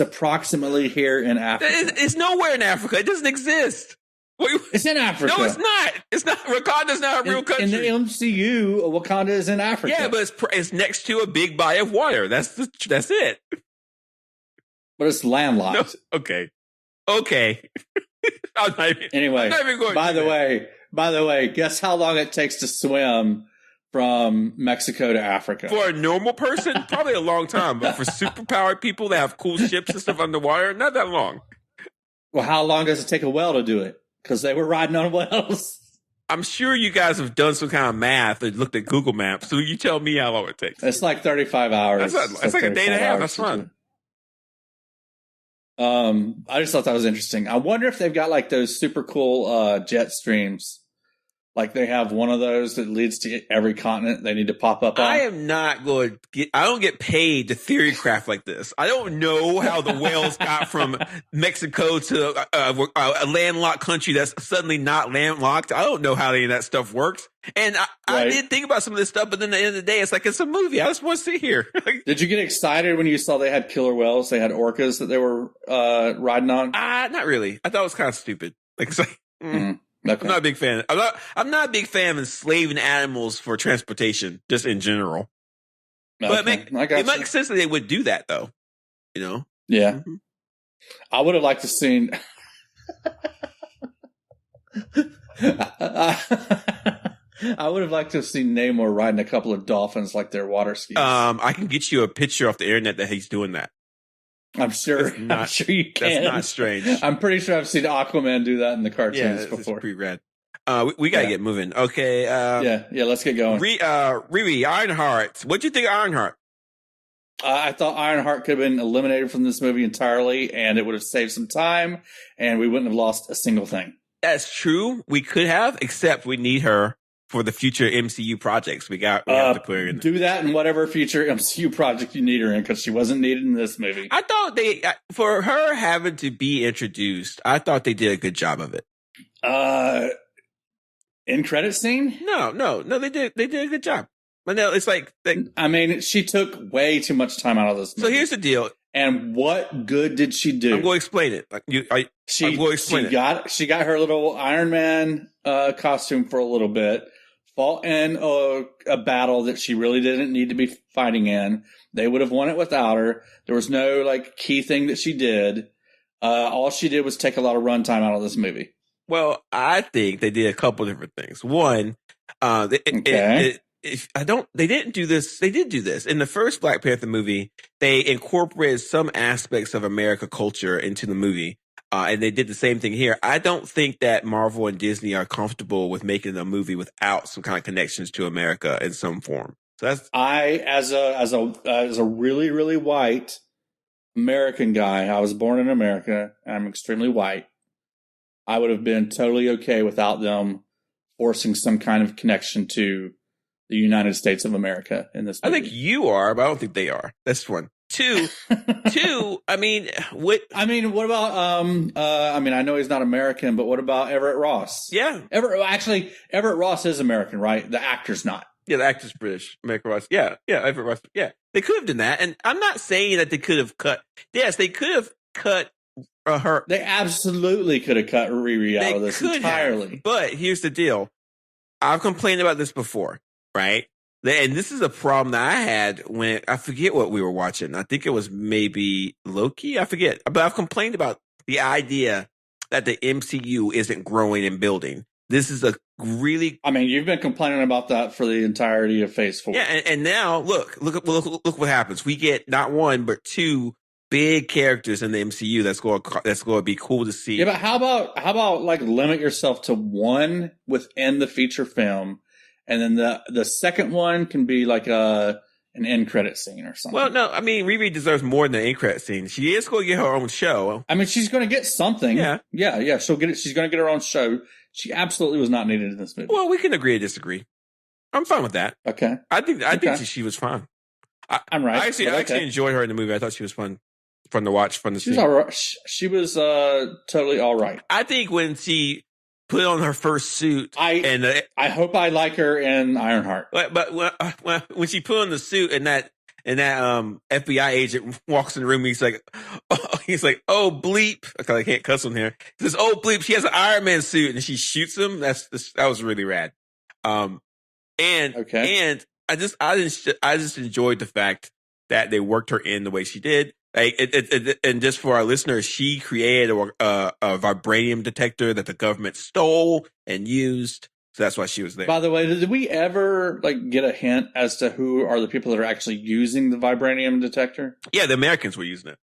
approximately here in Africa. It's nowhere in Africa. It doesn't exist. It's in Africa. No, it's not. It's not. Wakanda's not a real country. In the MCU, Wakanda is in Africa. Yeah, but it's next to a big body of water. That's it. But it's landlocked. No, okay. Anyway, by the way, guess how long it takes to swim from Mexico to Africa? For a normal person, probably a long time. But for superpowered people that have cool ships and stuff underwater, not that long. Well, how long does it take a whale to do it? Because they were riding on whales. I'm sure you guys have done some kind of math or looked at Google Maps. So you tell me how long it takes. It's like 35 hours. It's like a day and a half. That's fun. I just thought that was interesting. I wonder if they've got like those super cool jet streams Like they have one of those that leads to every continent they need to pop up on? I am not going to get, I don't get paid to theory craft like this. I don't know how the whales got from Mexico to a landlocked country that's suddenly not landlocked. I don't know how any of that stuff works. And I did think about some of this stuff, but then at the end of the day, it's like, it's a movie. I just want to sit here. Did you get excited when you saw they had killer whales? They had orcas that they were riding on? Not really. I thought it was kind of stupid. Like, it's like, Okay. I'm not a big fan. I'm not a big fan of enslaving animals for transportation, just in general. Okay. But it makes sense that they would do that, though. You know? Yeah. Mm-hmm. I would have liked to seen. I would have liked to have seen Namor riding a couple of dolphins like they're water skis. I can get you a picture off the internet that he's doing that. I'm sure you can. That's not strange. I'm pretty sure I've seen Aquaman do that in the cartoons before. It's pretty rad. We gotta get moving. Okay. Yeah. Let's get going. Riri, Ironheart. What'd you think of Ironheart? I thought Ironheart could have been eliminated from this movie entirely, and it would have saved some time, and we wouldn't have lost a single thing. That's true. We could have, except we need her for the future MCU projects. We have to put her in. Do that in whatever future MCU project you need her in, because she wasn't needed in this movie. I thought for her having to be introduced, I thought they did a good job of it. End credit scene? No, they did a good job. But no, it's like she took way too much time out of this movie. So here's the deal. And what good did she do? I'm going to explain it. She got her little Iron Man costume for a little bit, fought in a battle that she really didn't need to be fighting in. They would have won it without her. There was no key thing that she did. All she did was take a lot of runtime out of this movie. Well, I think they did a couple different things. One, they didn't do this. They did do this in the first Black Panther movie. They incorporated some aspects of America culture into the movie, and they did the same thing here. I don't think that Marvel and Disney are comfortable with making a movie without some kind of connections to America in some form. So that's as a really, really white American guy. I was born in America. I'm extremely white. I would have been totally okay without them forcing some kind of connection to the United States of America in this movie. I think you are, but I don't think they are. That's one. Two, I mean, what about, I know he's not American, but what about Everett Ross? Yeah. Everett Ross is American, right? The actor's not. Yeah, the actor's British. America Ross. Yeah, Everett Ross. Yeah. They could have done that. And I'm not saying that they could have cut. Yes, they could have cut her. They absolutely could have cut Riri out of this entirely. But here's the deal. I've complained about this before, right? And this is a problem that I had when I forget what we were watching. I think it was maybe Loki. I forget. But I've complained about the idea that the MCU isn't growing and building. This is a really. You've been complaining about that for the entirety of Phase 4. Yeah, and now look what happens. We get not one but two big characters in the MCU that's going to be cool to see. Yeah, but how about limit yourself to one within the feature film, and then the second one can be an end credit scene or something. Well, no, Riri deserves more than an end credit scene. She is going to get her own show. She's going to get something. Yeah. She'll get it. She's going to get her own show. She absolutely was not needed in this movie. Well, we can agree to disagree. I'm fine with that. Okay. I think she was fine. I'm right. I actually enjoyed her in the movie. I thought she was fun to watch, fun to see. She was all right. She was totally all right. I think when she put on her first suit, I hope I like her in Ironheart. But when she put on the suit and that FBI agent walks in the room, he's like, oh bleep. Okay, I can't cuss on here. He says, oh bleep. She has an Iron Man suit and she shoots him. That was really rad. And I just enjoyed the fact that they worked her in the way she did. And just for our listeners, she created a vibranium detector that the government stole and used. So that's why she was there. By the way, did we ever get a hint as to who are the people that are actually using the vibranium detector? Yeah, the Americans were using it.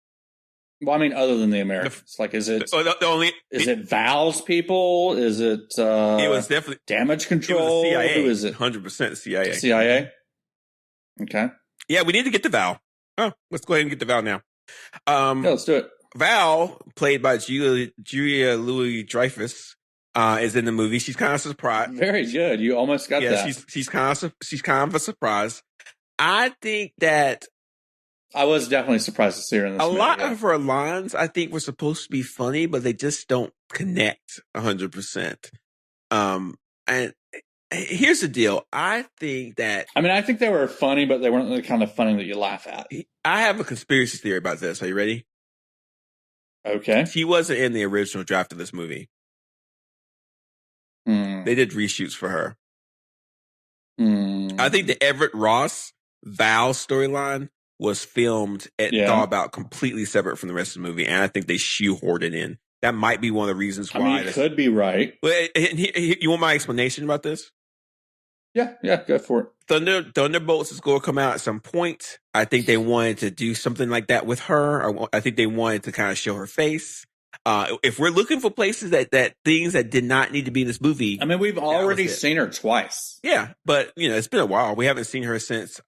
Well, other than the Americans, is it Val's people? Is it? It was definitely damage control. It was the CIA. Who is it? 100% CIA. CIA. Okay. Yeah, we need to get to Val. Oh, let's go ahead and get to Val now. Yeah, let's do it. Val, played by Julia Louis-Dreyfus, is in the movie. She's kind of surprised. Very good. You almost got that. She's kind of a surprise. I think that I was definitely surprised to see her in this movie. A lot of her lines, I think, were supposed to be funny, but they just don't connect 100%. And here's the deal. I think they were funny, but they weren't the kind of funny that you laugh at. I have a conspiracy theory about this. Are you ready? Okay. She wasn't in the original draft of this movie. They did reshoots for her. I think the Everett Ross Val storyline was filmed and thought about completely separate from the rest of the movie, and I think they shoehorned it in. That might be one of the reasons why. You could be right. You want my explanation about this? Yeah, go for it. Thunderbolts is going to come out at some point. I think they wanted to do something like that with her. I think they wanted to kind of show her face. If we're looking for places that things that did not need to be in this movie. I mean, we've already seen her twice. Yeah, but it's been a while. We haven't seen her since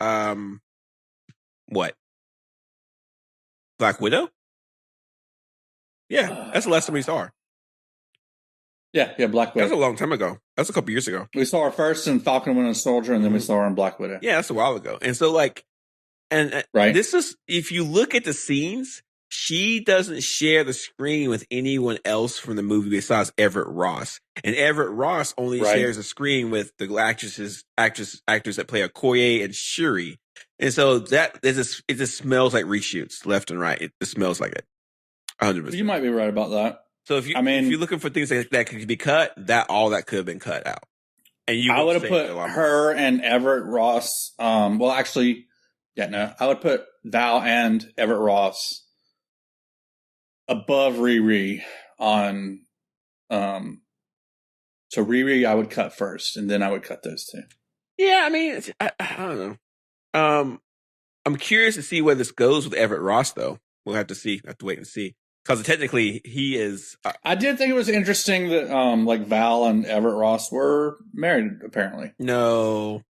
what? Black Widow? Yeah, that's the last time we saw her. Yeah, Black Widow. That was a long time ago. That was a couple years ago. We saw her first in Falcon and Winter Soldier, and then we saw her in Black Widow. Yeah, that's a while ago. And so, this is, if you look at the scenes, she doesn't share the screen with anyone else from the movie besides Everett Ross. And Everett Ross only shares a screen with the actors that play Okoye and Shuri. And so it just smells like reshoots left and right. It just smells like it. 100%. You might be right about that. So if you're looking for things that could be cut, all that could have been cut out. And I would have put her and Everett Ross. I would put Val and Everett Ross above Riri on. So Riri, I would cut first, and then I would cut those two. Yeah, I mean, I don't know. I'm curious to see where this goes with Everett Ross, though. We'll have to see. Have to wait and see. Because technically, he is. I did think it was interesting that Val and Everett Ross were married. Apparently, no.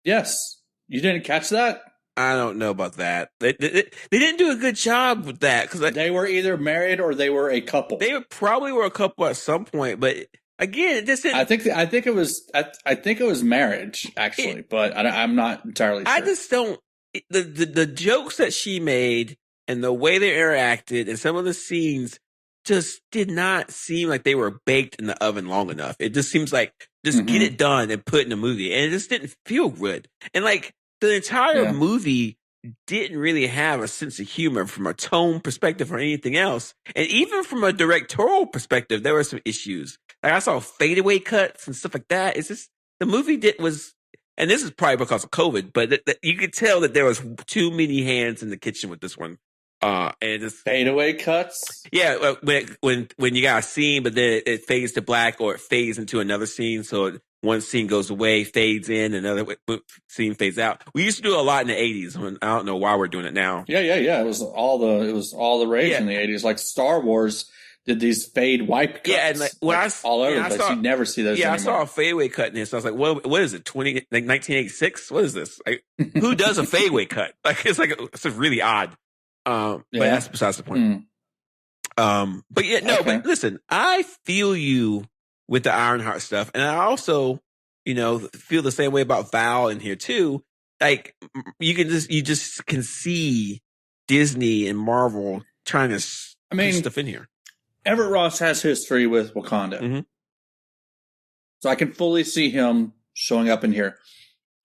Yes, you didn't catch that. I don't know about that. They didn't do a good job with that because they were either married or they were a couple. They probably were a couple at some point, but again, this didn't. I think it was marriage actually, but I'm not entirely sure. I just don't. The jokes that she made and the way they interacted and some of the scenes just did not seem like they were baked in the oven long enough. It just seems like get it done and put in a movie, and it just didn't feel good. And the entire movie didn't really have a sense of humor from a tone perspective or anything else. And even from a directorial perspective, there were some issues. I saw fadeaway cuts and stuff like that. It's just the movie and this is probably because of COVID, but you could tell that there was too many hands in the kitchen with this one. And just fadeaway cuts. Yeah, when you got a scene, but then it fades to black or it fades into another scene. So one scene goes away, fades in, another scene fades out. We used to do it a lot in the 80s. I don't know why we're doing it now. Yeah. It was all the rage in the 80s. Like Star Wars did these fade wipe cuts. Yeah, and all over the place. You never see those anymore. I saw a fadeaway cut in this. I was like, what is it? 1986? What is this? Who does a fadeaway cut? It's really odd. But that's besides the point. But listen, I feel you with the Ironheart stuff. And I also, feel the same way about Val in here too. You just can see Disney and Marvel trying to put stuff in here. Everett Ross has history with Wakanda. Mm-hmm. So I can fully see him showing up in here,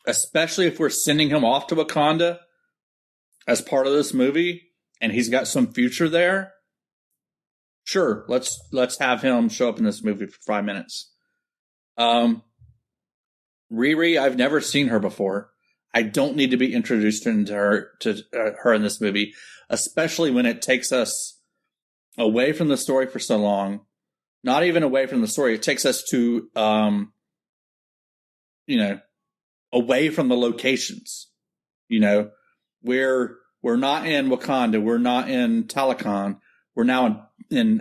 especially if we're sending him off to Wakanda as part of this movie and he's got some future there. Sure, let's have him show up in this movie for 5 minutes. Riri, I've never seen her before. I don't need to be introduced to her in this movie, especially when it takes us away from the story for so long. Not even away from the story. It takes us to, away from the locations. We're not in Wakanda. We're not in Talokan. We're now in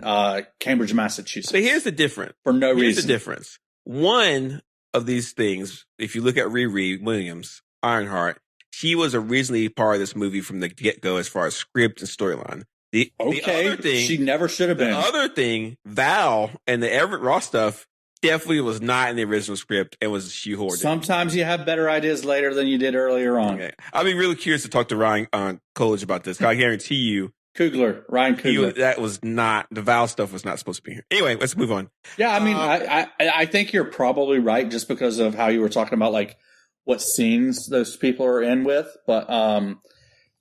Cambridge, Massachusetts. But here's the difference. For no reason. Here's the difference. One of these things, if you look at Riri Williams, Ironheart, she was originally part of this movie from the get-go as far as script and storyline. The other thing, she never should have been. The other thing, Val and the Everett Ross stuff definitely was not in the original script and was shoehorned. Sometimes you have better ideas later than you did earlier on. Okay. I'll be really curious to talk to Ryan Coolidge about this. I guarantee you, Ryan Coogler. That was not, the Val stuff was not supposed to be here. Anyway, let's move on. Yeah, I mean, I think you're probably right just because of how you were talking about like what scenes those people are in with. But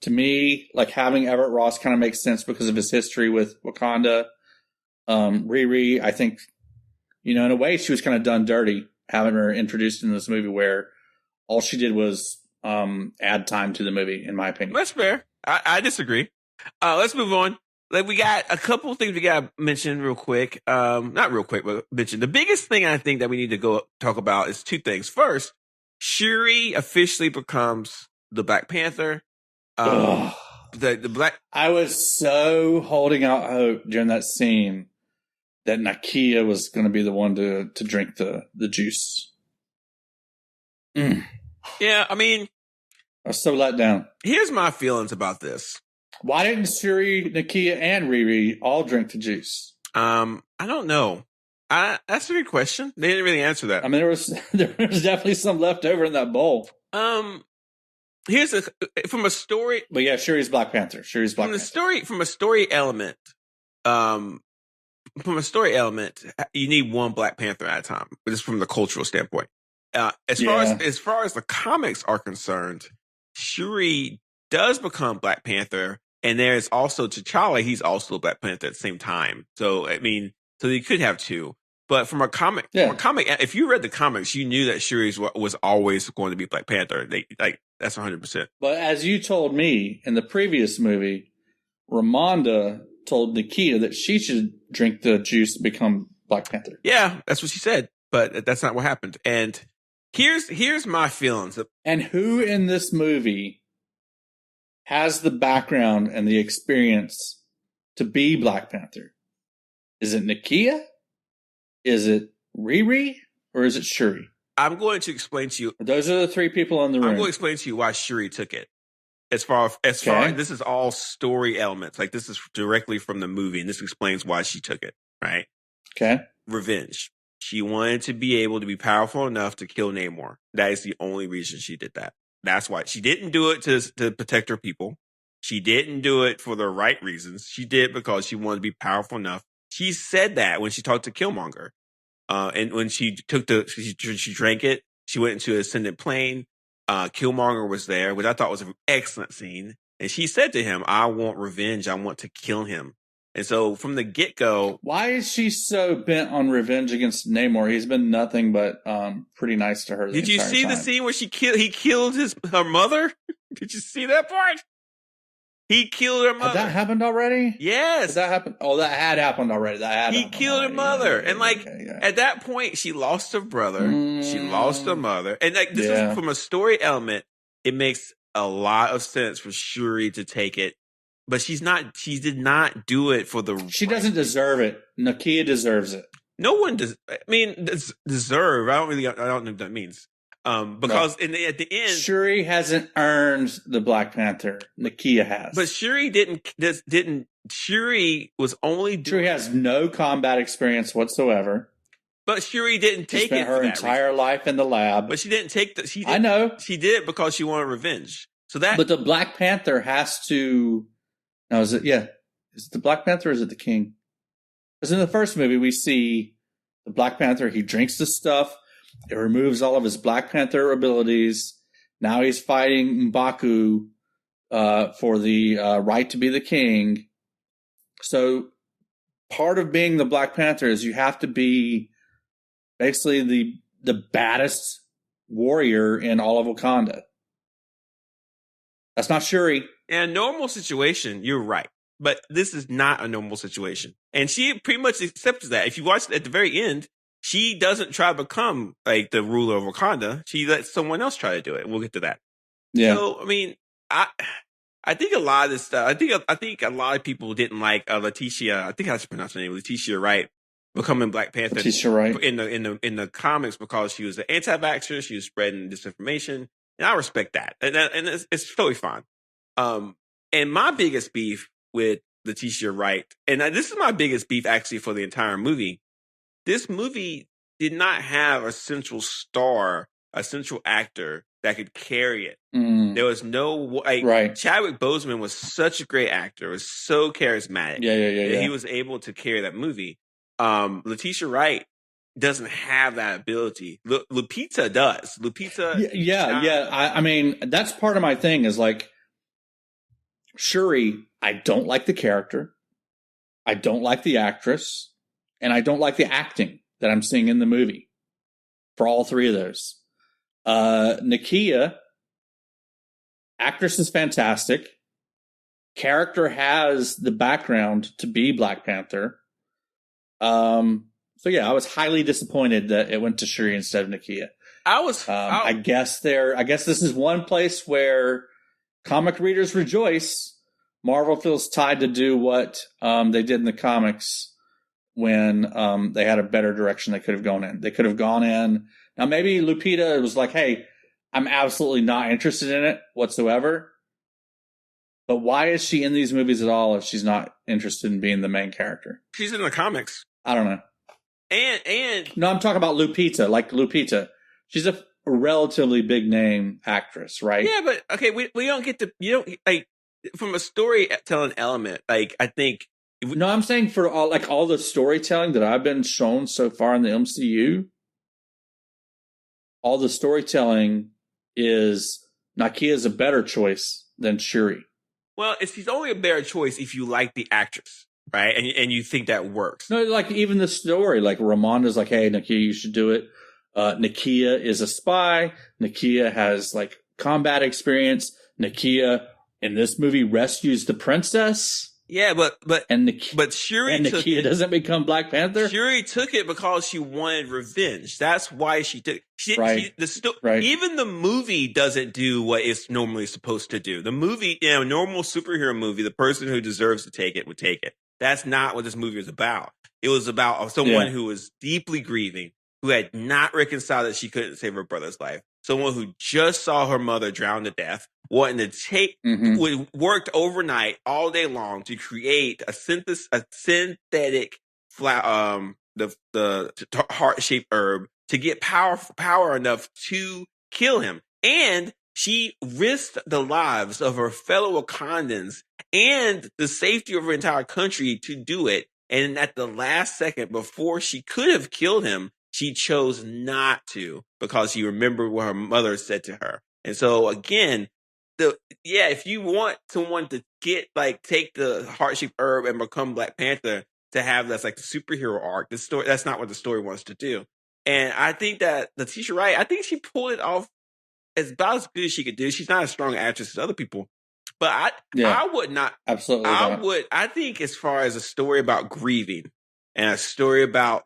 to me, like having Everett Ross kind of makes sense because of his history with Wakanda. Riri, I think, in a way she was kind of done dirty having her introduced in this movie where all she did was add time to the movie, in my opinion. That's fair. I disagree. Let's move on. Like we got a couple of things we got to mention real quick. Not real quick, but mention. The biggest thing I think that we need to go talk about is two things. First, Shuri officially becomes the Black Panther. The Black. I was so holding out hope during that scene that Nakia was going to be the one to drink the juice. Yeah, I mean, I was so let down. Here's my feelings about this. Why didn't Shuri, Nakia, and Riri all drink the juice? I don't know. That's a good question. They didn't really answer that. I mean, there was definitely some left over in that bowl. Here's from a story. But yeah, Shuri's Black Panther. From a story element. From a story element, you need one Black Panther at a time. But it's from the cultural standpoint. As far as the comics are concerned, Shuri does become Black Panther, and there's also T'Challa. He's also Black Panther at the same time. So I mean, so you could have two. But from a comic, if you read the comics, you knew that Shuri was always going to be Black Panther. That's 100%. But as you told me in the previous movie, Ramonda told Nakia that she should drink the juice to become Black Panther. Yeah, that's what she said, but that's not what happened. And here's my feelings. And who in this movie has the background and the experience to be Black Panther? Is it Nakia? Is it Riri? Or is it Shuri? I'm going to explain to you. Those are the three people in the room. I'm going to explain to you why Shuri took it. As far as this is all story elements. Like this is directly from the movie, and this explains why she took it. Right? Okay. Revenge. She wanted to be able to be powerful enough to kill Namor. That is the only reason she did that. That's why she didn't do it to protect her people. She didn't do it for the right reasons. She did because she wanted to be powerful enough. She said that when she talked to Killmonger. And when she she drank it, she went into an ascendant plane. Killmonger was there, which I thought was an excellent scene. And she said to him, I want revenge. I want to kill him. And so from the get-go... Why is she so bent on revenge against Namor? He's been nothing but pretty nice to her. Did you see the scene where he killed her mother? Did you see that part? He killed her mother. Had that happened already? Yes. Did that happened? Oh, that had happened already. He killed her mother. And at that point, she lost her brother. She lost her mother. And this is from a story element. It makes a lot of sense for Shuri to take it. But she did not do it for the... She doesn't deserve it. Nakia deserves it. No one does. I mean, deserve. I don't know what that means. Because at the end, Shuri hasn't earned the Black Panther. Nakia has, but Shuri didn't. Shuri was only. Shuri has no combat experience whatsoever. But Shuri didn't take spent it her entire life in the lab. But she didn't take I know she did it because she wanted revenge. So that. But the Black Panther has to. Now is it? Yeah, is it the Black Panther? Or is it the King? Because in the first movie we see the Black Panther. He drinks the stuff. It removes all of his Black Panther abilities. Now he's fighting M'Baku for the right to be the king. So part of being the Black Panther is you have to be basically the baddest warrior in all of Wakanda. That's not Shuri. In a normal situation, you're right. But this is not a normal situation. And she pretty much accepts that. If you watch at the very end, she doesn't try to become like the ruler of Wakanda. She lets someone else try to do it. We'll get to that. Yeah. So, I mean, I think a lot of this stuff, I think a lot of people didn't like Letitia. I think I should pronounce her name, Letitia Wright, becoming Black Panther. Letitia Wright. In the comics because she was an anti-vaxxer. She was spreading disinformation. And I respect that. And it's totally fine. And my biggest beef with Letitia Wright, and this is my biggest beef actually for the entire movie. This movie did not have a central star, a central actor that could carry it. There was no Chadwick Boseman was such a great actor, was so charismatic. Yeah. He was able to carry that movie. Letitia Wright doesn't have that ability. Lupita does. I mean, that's part of my thing is like Shuri. I don't like the character. I don't like the actress, and I don't like the acting that I'm seeing in the movie for all three of those. Nakia, actress is fantastic. Character has the background to be Black Panther. So yeah, I was highly disappointed that it went to Shuri instead of Nakia. I guess this is one place where comic readers rejoice. Marvel feels tied to do what they did in the comics when they had a better direction they could have gone in. They could have gone in. Now maybe Lupita was like, hey, I'm absolutely not interested in it whatsoever. But why is she in these movies at all if she's not interested in being the main character? She's in the comics. I don't know. And no, I'm talking about Lupita. Like Lupita, she's a relatively big name actress, right? Yeah, but okay, we don't get to, you don't like from a storytelling element. Like I think no, I'm saying for all the storytelling that I've been shown so far in the MCU, all the storytelling is Nakia is a better choice than Shuri. Well, she's only a better choice if you like the actress, right? And you think that works. No, like even the story, like Ramonda's like, hey, Nakia, you should do it. Nakia is a spy. Nakia has like combat experience. Nakia in this movie rescues the princess. Yeah, but Shuri and Nakia doesn't become Black Panther. Shuri took it because she wanted revenge. That's why she took it. Right. Even the movie doesn't do what it's normally supposed to do. The movie, a normal superhero movie, the person who deserves to take it would take it. That's not what this movie is about. It was about someone who was deeply grieving, who had not reconciled that she couldn't save her brother's life. Someone who just saw her mother drown to death, wanting to take, worked overnight all day long to create a synthetic the heart-shaped herb to get power enough to kill him. And she risked the lives of her fellow Wakandans and the safety of her entire country to do it. And at the last second, before she could have killed him, she chose not to because she remembered what her mother said to her. And so again, if you want someone to take the heart-shaped herb and become Black Panther to have that's like the superhero arc, the story, that's not what the story wants to do. And I think that Letitia Wright, I think she pulled it off about as good as she could do. She's not as strong an actress as other people, but I would not. Absolutely. I think as far as a story about grieving and a story about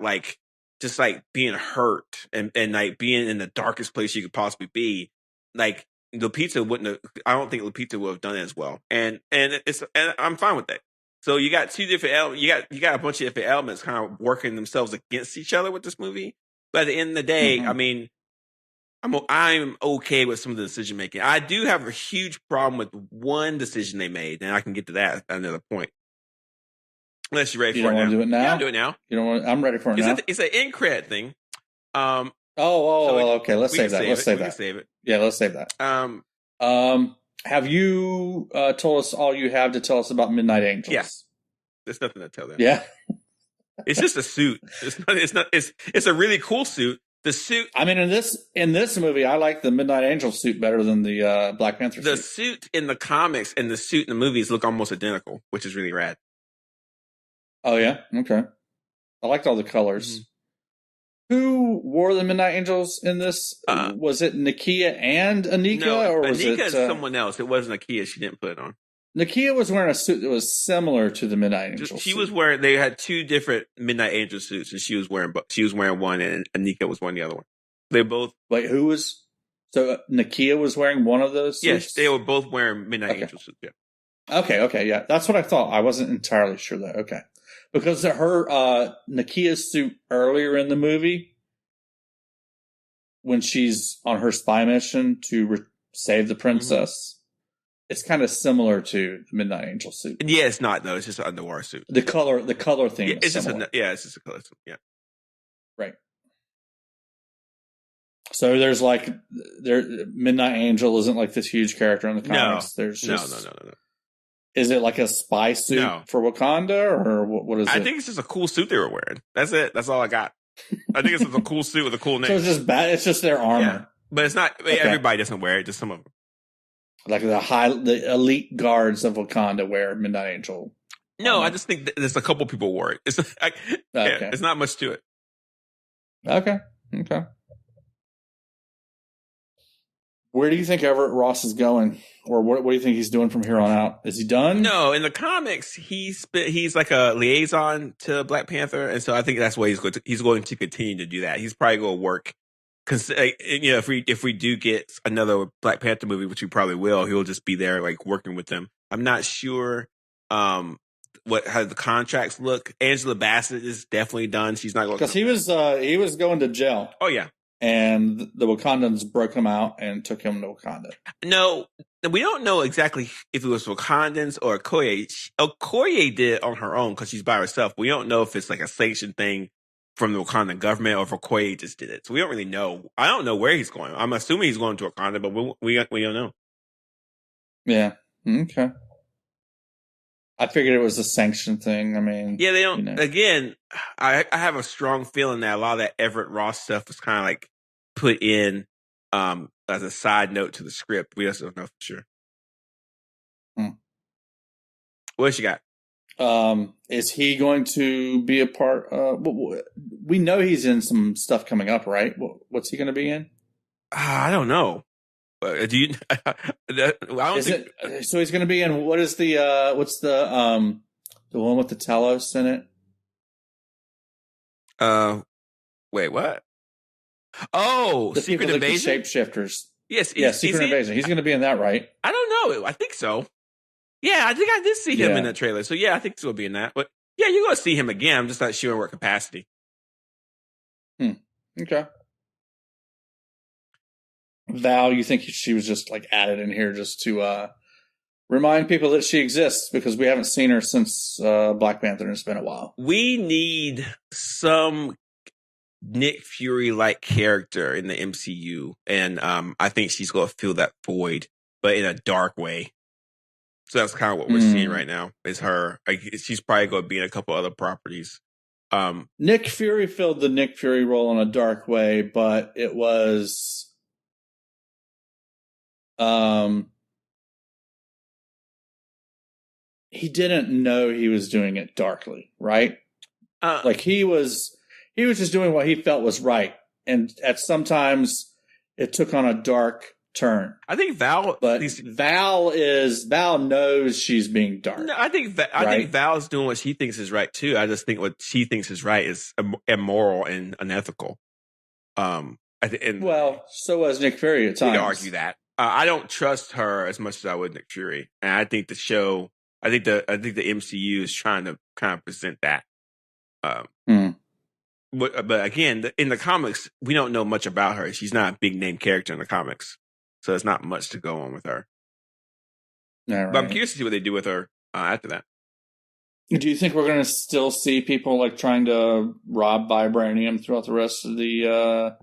just being hurt and like being in the darkest place you could possibly be, like Lupita wouldn't have. I don't think Lupita would have done it as well. And I'm fine with that. So you got two different elements. You got a bunch of different elements kind of working themselves against each other with this movie. But at the end of the day, I mean, I'm okay with some of the decision making. I do have a huge problem with one decision they made, and I can get to that at another point. Unless you're ready for it now. You don't want to do it now? Yeah, I'll do it now. You don't want? I'm ready for it now. It's an end credit thing. Okay. Let's save that. Let's save it. Yeah, let's save that. Have you told us all you have to tell us about Midnight Angels? Yeah. There's nothing to tell them. Yeah. It's just a suit. It's a really cool suit. The suit. I mean, in this movie, I like the Midnight Angel suit better than the Black Panther suit. The suit in the comics and the suit in the movies look almost identical, which is really rad. Oh yeah, okay. I liked all the colors. Mm-hmm. Who wore the Midnight Angels in this? Was it Nakia and Aneka? No, or was Aneka it is someone else. It wasn't Nakia. She didn't put it on. Nakia was wearing a suit that was similar to the Midnight Angel. She was wearing. They had two different Midnight Angel suits, and she was wearing one, and Aneka was wearing the other one. They both. Wait, who was? So Nakia was wearing one of those suits? Yes, they were both wearing Midnight Angel suits. Yeah. Okay, yeah, that's what I thought. I wasn't entirely sure though. Okay, because her Nakia's suit earlier in the movie, when she's on her spy mission to save the princess. It's kind of similar to the Midnight Angel suit. Yeah, it's not though. It's just an underwater suit. The color theme. Yeah, it's just it's just a color theme. Yeah. Right. So there's Midnight Angel isn't like this huge character in the comics. No. There's just no. Is it like a spy suit for Wakanda, or what is it? I think it's just a cool suit they were wearing. That's it. That's all I got. I think it's just a cool suit with a cool name. So it's just bad. It's just their armor. Yeah. But it's not. Okay. Everybody doesn't wear it. Just some of them. Like the elite guards of Wakanda wear Midnight Angel. No, I just think there's a couple people wore it. It's it's not much to it. Okay. Where do you think Everett Ross is going, or what do you think he's doing from here on out? Is he done? No, in the comics, he's like a liaison to Black Panther, and so I think that's why he's going to continue to do that. He's probably going to work. If we do get another Black Panther movie, which we probably will, he'll just be there like working with them. I'm not sure how the contracts look. Angela Bassett is definitely done. She's not going because he was going to jail. Oh yeah. And the Wakandans broke him out and took him to Wakanda. No, we don't know exactly if it was Wakandans or Okoye. Okoye did it on her own because she's by herself. We don't know if it's like a sanctioned thing from the Wakandan government or if Okoye just did it. So we don't really know. I don't know where he's going. I'm assuming he's going to Wakanda, but we don't know. Yeah. Okay. I figured it was a sanctioned thing. I mean, yeah, they don't. Again, I have a strong feeling that a lot of that Everett Ross stuff was kind of like put in as a side note to the script. We just don't know for sure. What else you got? Is he going to be a part? We know he's in some stuff coming up, right? What's he going to be in? I don't know. Do you? I don't think. So he's going to be in. What is what's the one with the Talos in it? Wait, what? Oh, the Secret Invasion? Shapeshifters. Yes, Secret Invasion. He's going to be in that, right? I don't know. I think so. Yeah, I think I did see him in that trailer. So yeah, I think he'll be in that. But yeah, you're going to see him again. I'm just not sure in what capacity. Okay. Val, you think she was just like added in here just to remind people that she exists because we haven't seen her since Black Panther and it's been a while. We need some Nick Fury-like character in the MCU, and I think she's going to fill that void, but in a dark way. So that's kind of what we're seeing right now. Is her? She's probably going to be in a couple other properties. Nick Fury filled the Nick Fury role in a dark way, but it was. He didn't know he was doing it darkly, right? Like he was just doing what he felt was right, and at sometimes it took on a dark turn. I think Val, but Val knows she's being dark. No, I think Val's doing what she thinks is right too. I just think what she thinks is right is immoral and unethical. So was Nick Fury at times. You could argue that. I don't trust her as much as I would Nick Fury, and I think the MCU is trying to kind of present that. But again, in the comics, we don't know much about her. She's not a big name character in the comics, so there's not much to go on with her. Right. But I'm curious to see what they do with her after that. Do you think we're going to still see people like trying to rob vibranium throughout the rest of the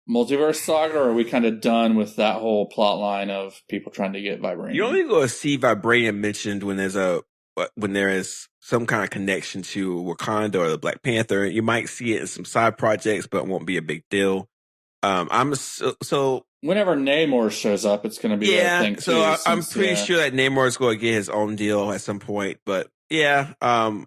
multiverse saga, or are we kind of done with that whole plot line of people trying to get vibranium? You only go to see vibranium mentioned when there is some kind of connection to Wakanda or the Black Panther. You might see it in some side projects, but it won't be a big deal. Whenever Namor shows up, it's going to be a thing too. So I'm pretty sure that Namor is going to get his own deal at some point. But yeah, the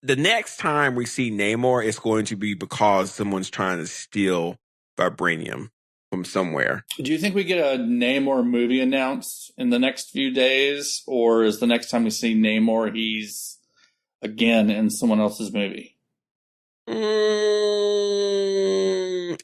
next time we see Namor, it's going to be because someone's trying to steal vibranium from somewhere. Do you think we get a Namor movie announced in the next few days, or is the next time we see Namor, he's again in someone else's movie?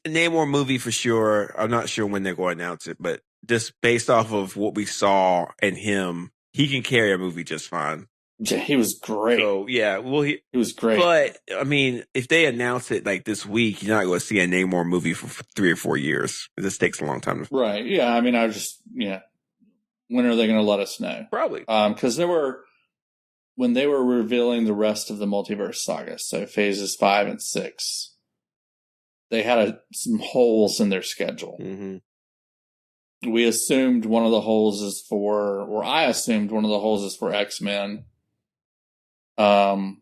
Namor movie for sure. I'm not sure when they're going to announce it, but just based off of what we saw in him, he can carry a movie just fine. Yeah, he was great. So yeah, well, he was great. But I mean, if they announce it like this week, you're not going to see a Namor movie for 3 or 4 years. This takes a long time. Right? Yeah. I mean, When are they going to let us know? Probably. Because when they were revealing the rest of the multiverse saga, so phases 5 and 6, they had some holes in their schedule. Mm-hmm. We assumed one of the holes is or I assumed one of the holes is for X-Men. And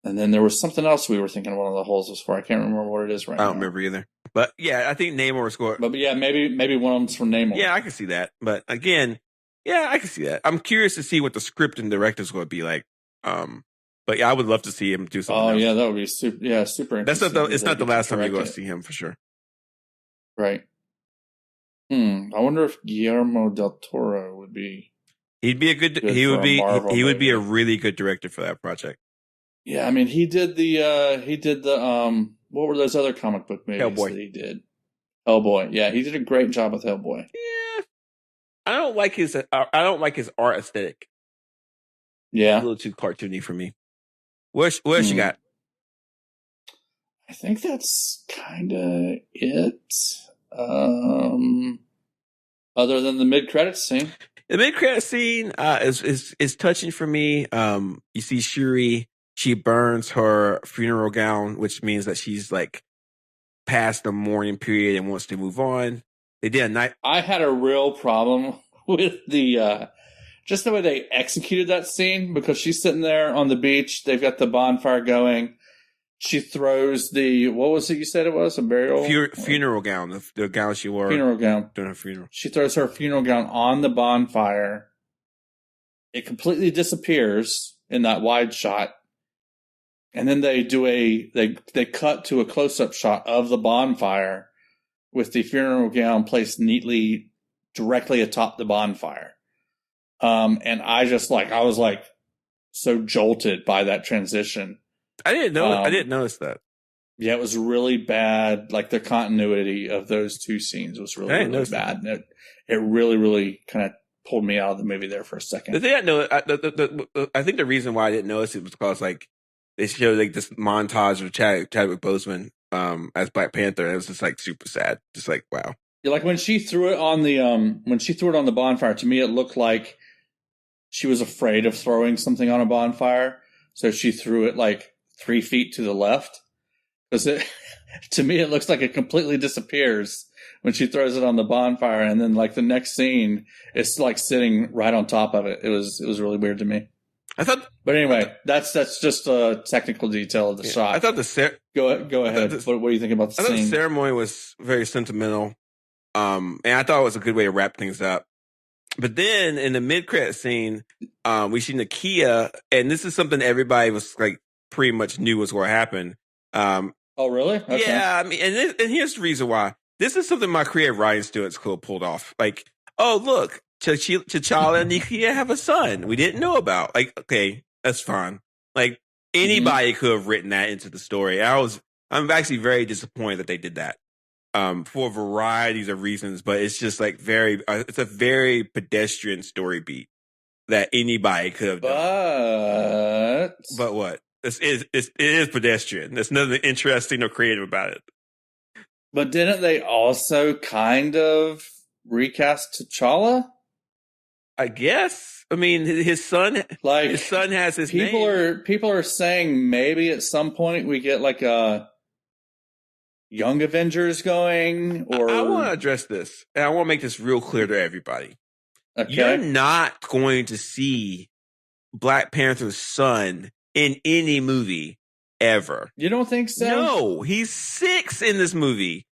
then there was something else we were thinking one of the holes was for. I can't remember what it is right now. I don't remember either. But yeah, I think Namor scored. But yeah, maybe one of them's from Namor. Yeah, I can see that. But again, yeah, I can see that. I'm curious to see what the script and director's going to be like. But yeah, I would love to see him do something else. Yeah, that would be super interesting. It's not the last time you're going to see him for sure. Right. I wonder if Guillermo del Toro would be. He'd be he would be a really good director for that project. Yeah, I mean, he did the what were those other comic book movies Hellboy. that he did? Hellboy. Yeah, he did a great job with Hellboy. Yeah. I don't like his art aesthetic. Yeah. It's a little too cartoony for me. What else you got? I think that's kind of it. Other than the mid-credits scene. The mid-credit scene is touching for me. You see Shuri, she burns her funeral gown, which means that she's like past the mourning period and wants to move on. They did a night. I had a real problem with the just the way they executed that scene, because she's sitting there on the beach. They've got the bonfire going. She throws what was it you said it was? A burial? Funeral gown. The gown she wore. Funeral gown. During her funeral. She throws her funeral gown on the bonfire. It completely disappears in that wide shot. And then they do they cut to a close-up shot of the bonfire with the funeral gown placed neatly directly atop the bonfire. And I was like so jolted by that transition. I didn't notice that. Yeah, it was really bad. Like the continuity of those two scenes was really bad. And it really, really kind of pulled me out of the movie there for a second. The thing I know, I think the reason why I didn't notice it was because like they showed like this montage of Chadwick Boseman as Black Panther. And it was just like super sad. Just like wow. Yeah, like when she threw it on the bonfire, to me it looked like she was afraid of throwing something on a bonfire, so she threw it like 3 feet to the left. Because to me, it looks like it completely disappears when she throws it on the bonfire, and then like the next scene, it's like sitting right on top of it. It was really weird to me. But anyway, that's just a technical detail of the shot. I thought go ahead. What do you think about the scene? I thought the ceremony was very sentimental, and I thought it was a good way to wrap things up. But then in the mid-credit scene, we see Nakia, and this is something everybody was like pretty much knew was going to happen. Oh, really? Okay. Yeah, I mean, and here's the reason why. This is something my creative writing students could have pulled off. Like, oh, look, T'Challa and Nakia have a son we didn't know about. Like, okay, that's fine. Like, anybody could have written that into the story. I'm actually very disappointed that they did that. For varieties of reasons, but it's just like it's a very pedestrian story beat that anybody could have done. But what? It is pedestrian. There's nothing interesting or creative about it. But didn't they also kind of recast T'Challa? I guess. I mean, his son has his name. People are saying maybe at some point we get like a Young Avengers going, or I want to address this, and I want to make this real clear to everybody. Okay. You're not going to see Black Panther's son in any movie ever. You don't think so? No, he's 6 in this movie.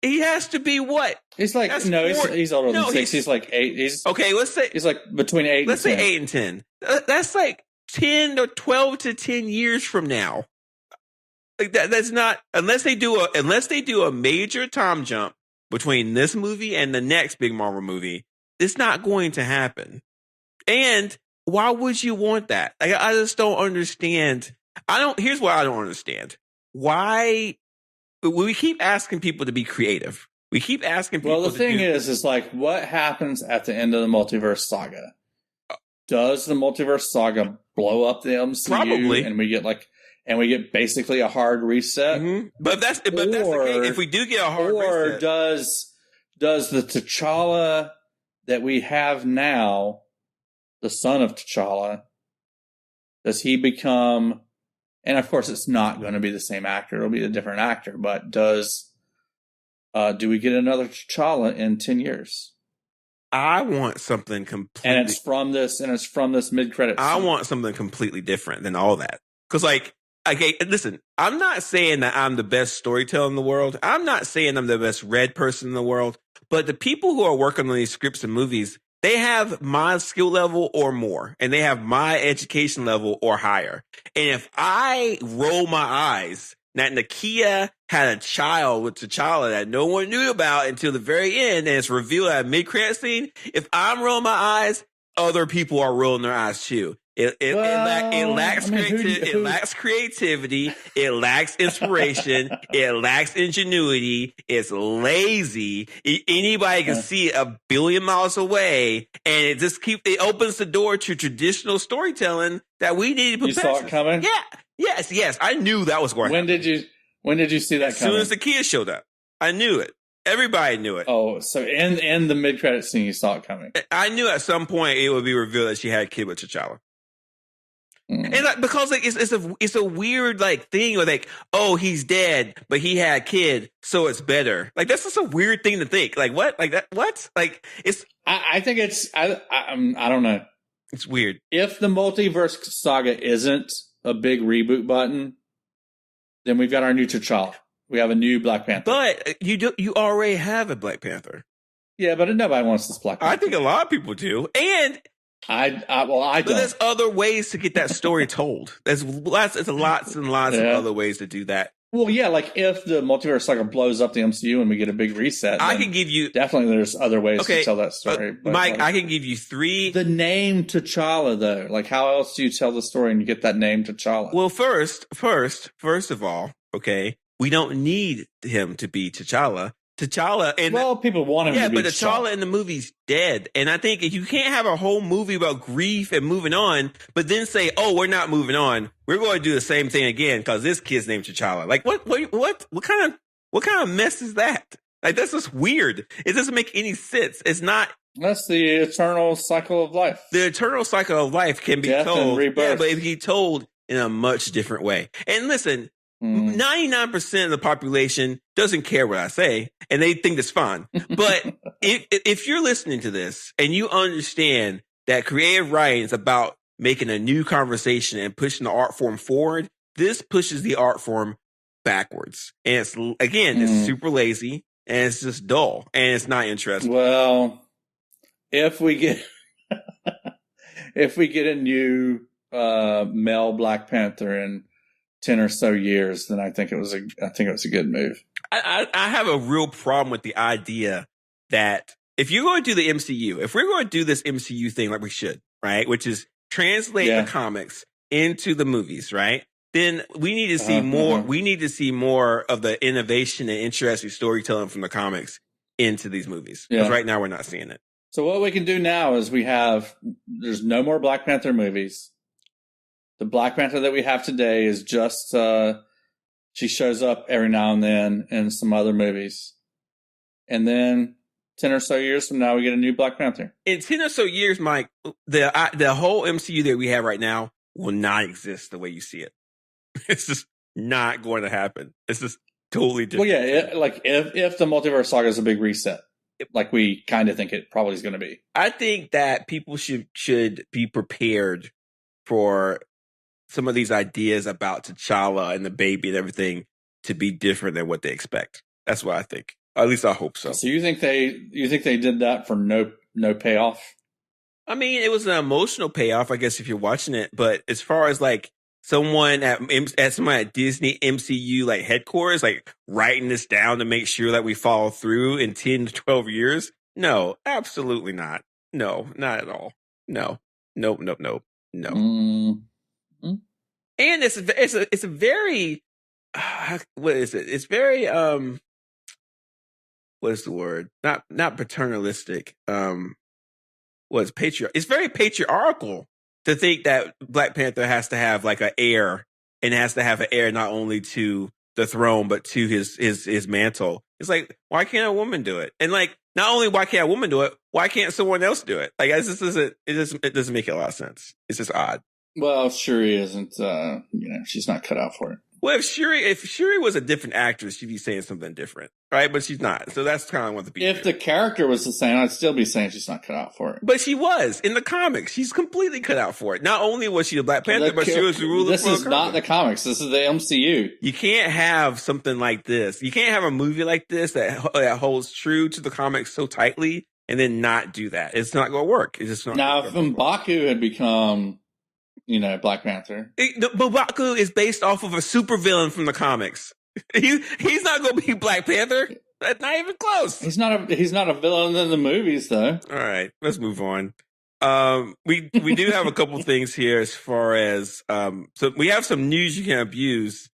He has to be what? He's like he's older than 6. He's like 8. Let's say he's like between 8. Let's say 8 and 10. That's like 10 or 12 to 10 years from now. Like that's not unless they do a major time jump between this movie and the next big Marvel movie. It's not going to happen. And why would you want that? Like, I just don't understand. Here's what I don't understand. Why we keep asking people to be creative. We keep asking people. Well, the thing is like, what happens at the end of the multiverse saga? Does the multiverse saga blow up the MCU? Probably, and we get basically a hard reset. Mm-hmm. But that's the case. If we do get a hard reset, does the T'Challa that we have now, the son of T'Challa, does he become, and of course it's not going to be the same actor, it'll be a different actor, but do we get another T'Challa in 10 years? I want something completely, and it's from this mid-credit scene. I want something completely different than all that. Because listen, I'm not saying that I'm the best storyteller in the world. I'm not saying I'm the best read person in the world. But the people who are working on these scripts and movies, they have my skill level or more, and they have my education level or higher. And if I roll my eyes that Nakia had a child with T'Challa that no one knew about until the very end, and it's revealed at a mid-credit scene, if I'm rolling my eyes, other people are rolling their eyes too. It lacks creativity. It lacks inspiration. It lacks ingenuity. It's lazy. Anybody can see it a billion miles away, and it opens the door to traditional storytelling that we need to. You saw it coming? Yeah. Yes. I knew that was going to happen. When did you see that coming? As soon as the kids showed up, I knew it. Everybody knew it. Oh, so in the mid-credit scene, you saw it coming. I knew at some point it would be revealed that she had a kid with T'Challa. And because it's a weird thing where oh, he's dead, but he had a kid, so it's better. That's just a weird thing to think. What? What? It's. I think it's. I don't know. It's weird. If the multiverse saga isn't a big reboot button, then we've got our new T'Challa. We have a new Black Panther. But you already have a Black Panther. Yeah, but nobody wants this Black Panther. I think a lot of people do, and. I don't. But there's other ways to get that story told. There's lots and lots of other ways to do that. Well, yeah, if the multiverse saga blows up the MCU and we get a big reset, I can give you definitely. There's other ways to tell that story. Mike, I can give you 3. The name T'Challa, though, how else do you tell the story and you get that name T'Challa? Well, first of all, we don't need him to be T'Challa. T'Challa and people want him to be but T'Challa in the movie's dead. And I think you can't have a whole movie about grief and moving on, but then say, oh, we're not moving on. We're going to do the same thing again because this kid's named T'Challa. What kind of mess is that? That's just weird. It doesn't make any sense. It's not. That's the eternal cycle of life. The eternal cycle of life can be told, but it can be told in a much different way. And listen, 99% of the population doesn't care what I say, and they think it's fine. But if you're listening to this and you understand that creative writing is about making a new conversation and pushing the art form forward, this pushes the art form backwards. And it's super lazy, and it's just dull, and it's not interesting. Well, if we get a new male Black Panther in 10 or so years, then I think it was a good move. I have a real problem with the idea that if you're going to do the MCU, if we're going to do this MCU thing like we should, right, which is translate the comics into the movies, right, then we need to see more. We need to see more of the innovation and interesting storytelling from the comics into these movies. Because right now we're not seeing it. So what we can do now is there's no more Black Panther movies. The Black Panther that we have today is just, she shows up every now and then in some other movies. And then 10 or so years from now, we get a new Black Panther. In 10 or so years, Mike, the whole MCU that we have right now will not exist the way you see it. It's just not going to happen. It's just totally different. Well, yeah, if the multiverse saga is a big reset, like we kind of think it probably is going to be. I think that people should be prepared for some of these ideas about T'Challa and the baby and everything to be different than what they expect. That's what I think. At least I hope so. So you think they did that for no payoff? I mean, it was an emotional payoff, I guess, if you're watching it. But as far as someone at Disney MCU headquarters, writing this down to make sure that we follow through in 10 to 12 years, no, absolutely not. No, not at all. No. Nope. And it's a very what is it? It's very what is the word? Not paternalistic. It's it's very patriarchal to think that Black Panther has to have an heir, and has to have an heir not only to the throne but to his mantle. It's why can't a woman do it? And Not only why can't a woman do it, why can't someone else do it? Like, it doesn't make a lot of sense. It's just odd. Well, Shuri isn't, she's not cut out for it. Well, if Shuri was a different actress, she'd be saying something different, right? But she's not. So that's kind of what the people. If the character was the same, I'd still be saying she's not cut out for it. But she was in the comics. She's completely cut out for it. Not only was she a Black Panther, but she was the ruler. This is not the comics. This is the MCU. You can't have something like this. You can't have a movie like this that holds true to the comics so tightly and then not do that. It's not going to work. It's just not. Now, if M'Baku had become, Black Panther, M'Baku is based off of a supervillain from the comics. He's not going to be Black Panther. That's not even close. He's not a villain in the movies, though. All right, let's move on. We do have a couple things here as far as so we have some news you can abuse.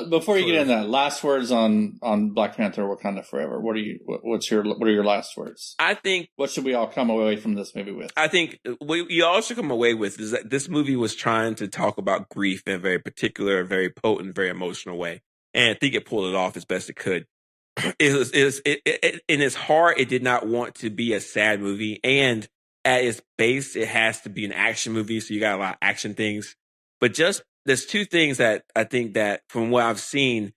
Before you get in that, last words on Black Panther, Wakanda Forever. What are your last words? I think what should we all come away from this movie with? I think what you all should come away with is that this movie was trying to talk about grief in a very particular, very potent, very emotional way, and I think it pulled it off as best it could. In its heart, it did not want to be a sad movie, and at its base, it has to be an action movie. So you got a lot of action things, but there's two things that I think that from what I've seen,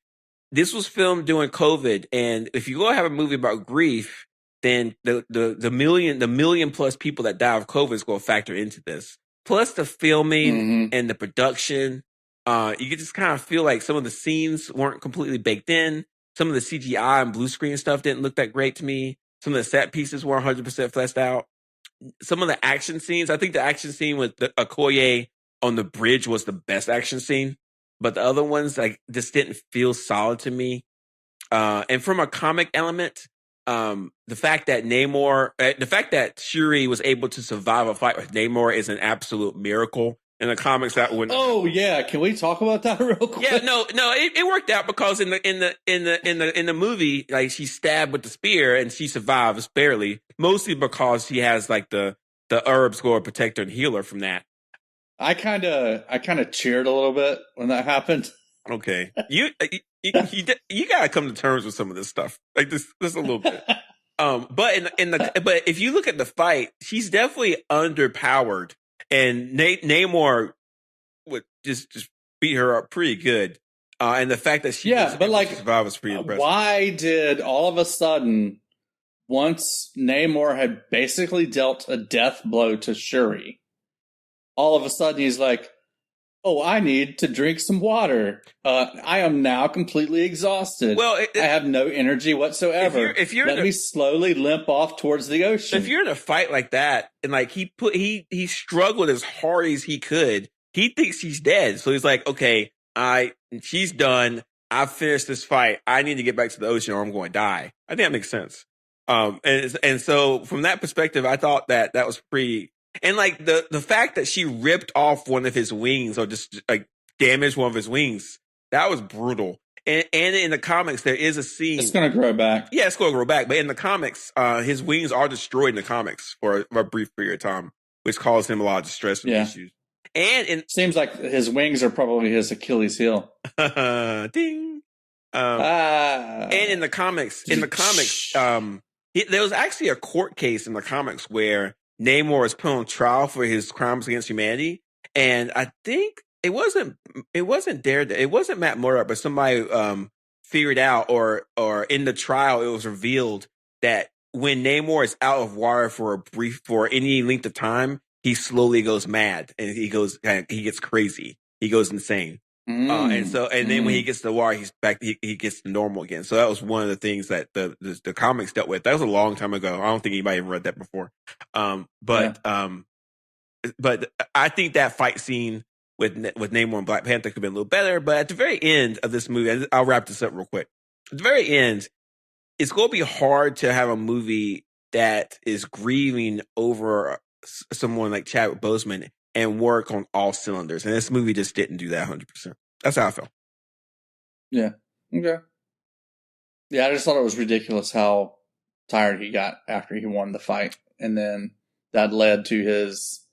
this was filmed during COVID, and if you go have a movie about grief, then the million plus people that die of COVID is going to factor into this. Plus the filming and the production, you can just kind of feel like some of the scenes weren't completely baked in. Some of the CGI and blue screen stuff didn't look that great to me. Some of the set pieces weren't 100% fleshed out. Some of the action scenes, I think the action scene with the Okoye on the bridge was the best action scene, but the other ones just didn't feel solid to me. And from a comic element, the fact that Shuri was able to survive a fight with Namor is an absolute miracle. In the comics, that wouldn't. Oh yeah, can we talk about that real quick? Yeah, no, it worked out because in the movie, like she stabbed with the spear and she survives barely, mostly because she has like the herbs go to protect her and heal her from that. I kind of cheered a little bit when that happened. Okay, you gotta come to terms with some of this stuff, like this a little bit. But but if you look at the fight, she's definitely underpowered. And Namor would just beat her up pretty good. And the fact that she survived was pretty impressive. Why did all of a sudden, once Namor had basically dealt a death blow to Shuri, all of a sudden he's like, oh, I need to drink some water. I am now completely exhausted. Well, I have no energy whatsoever. Let me slowly limp off towards the ocean. If you're in a fight like that, and like he struggled as hard as he could, he thinks he's dead. So he's like, okay, she's done. I've finished this fight. I need to get back to the ocean or I'm going to die. I think that makes sense. And so from that perspective, I thought that was pretty. And like the fact that she ripped off one of his wings or just like damaged one of his wings, that was brutal. And in the comics, there is a scene. It's going to grow back. Yeah, it's going to grow back. But in the comics, his wings are destroyed in the comics for a brief period of time, which caused him a lot of distress and issues. And seems like his wings are probably his Achilles heel. Ding. And in the comics, there was actually a court case in the comics where Namor is put on trial for his crimes against humanity, and I think it wasn't Matt Murdock, but somebody figured out or in the trial it was revealed that when Namor is out of water for any length of time, he slowly goes mad and he gets crazy, he goes insane. And then when he gets to the water, he's back. He gets to normal again. So that was one of the things that the comics dealt with. That was a long time ago. I don't think anybody ever read that before. But I think that fight scene with Namor and Black Panther could have been a little better. But at the very end of this movie, and I'll wrap this up real quick. At the very end, it's going to be hard to have a movie that is grieving over someone like Chadwick Boseman and work on all cylinders. And this movie just didn't do that 100%. That's how I felt. Yeah. Okay. Yeah, I just thought it was ridiculous how tired he got after he won the fight. And then that led to his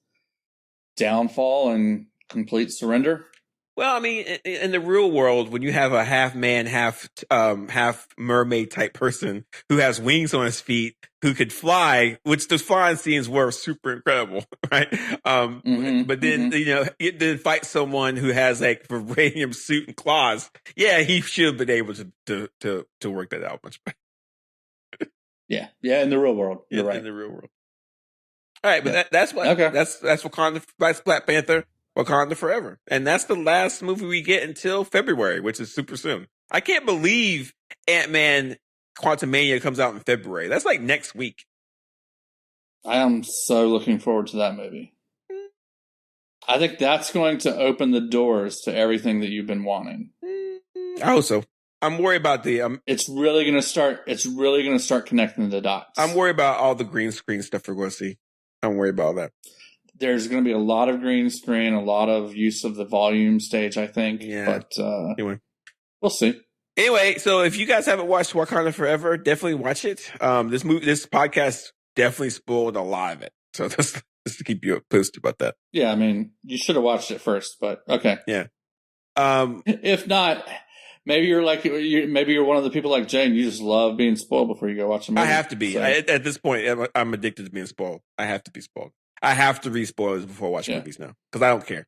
downfall and complete surrender. Well, I mean, in the real world, when you have a half man, half mermaid type person who has wings on his feet, who could fly, which the flying scenes were super incredible, right? But then then fight someone who has like vibranium suit and claws. Yeah, he should have been able to work that out much better. Yeah, in the real world, you're right. In the real world. All right, but that's Wakanda. That's Black Panther. Wakanda Forever. And that's the last movie we get until February, which is super soon. I can't believe Ant-Man Quantumania comes out in February. That's like next week. I am so looking forward to that movie. I think that's going to open the doors to everything that you've been wanting. I hope so. I'm worried about the... It's really going to start connecting the dots. I'm worried about all the green screen stuff we're going to see. I'm worried about that. There's going to be a lot of green screen, a lot of use of the volume stage, I think. Yeah. But anyway, we'll see. Anyway, so if you guys haven't watched Wakanda Forever, definitely watch it. This podcast definitely spoiled a lot of it. So just to keep you posted about that. Yeah, I mean, you should have watched it first, but okay. Yeah. If not, maybe you're one of the people like Jay and you just love being spoiled before you go watch a movie. I have to be. So. At this point, I'm addicted to being spoiled. I have to be spoiled. I have to read spoilers before watching movies now because I don't care.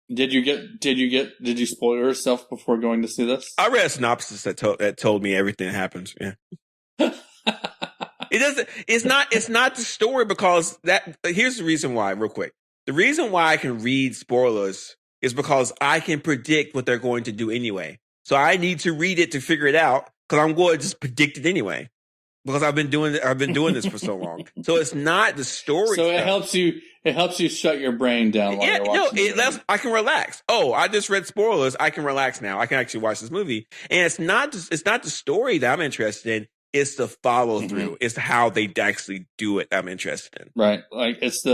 Did you spoil yourself before going to see this? I read a synopsis that told me everything that happens. Yeah. It's not the story because here's the reason why, real quick. The reason why I can read spoilers is because I can predict what they're going to do anyway. So I need to read it to figure it out because I'm going to just predict it anyway. Because I've been doing this for so long. So it's not the story. So it helps you shut your brain down while you're watching. I can relax. Oh, I just read spoilers. I can relax now. I can actually watch this movie. And it's not the story that I'm interested in. It's the follow through. Mm-hmm. It's how they actually do it I'm interested in. Right. Like it's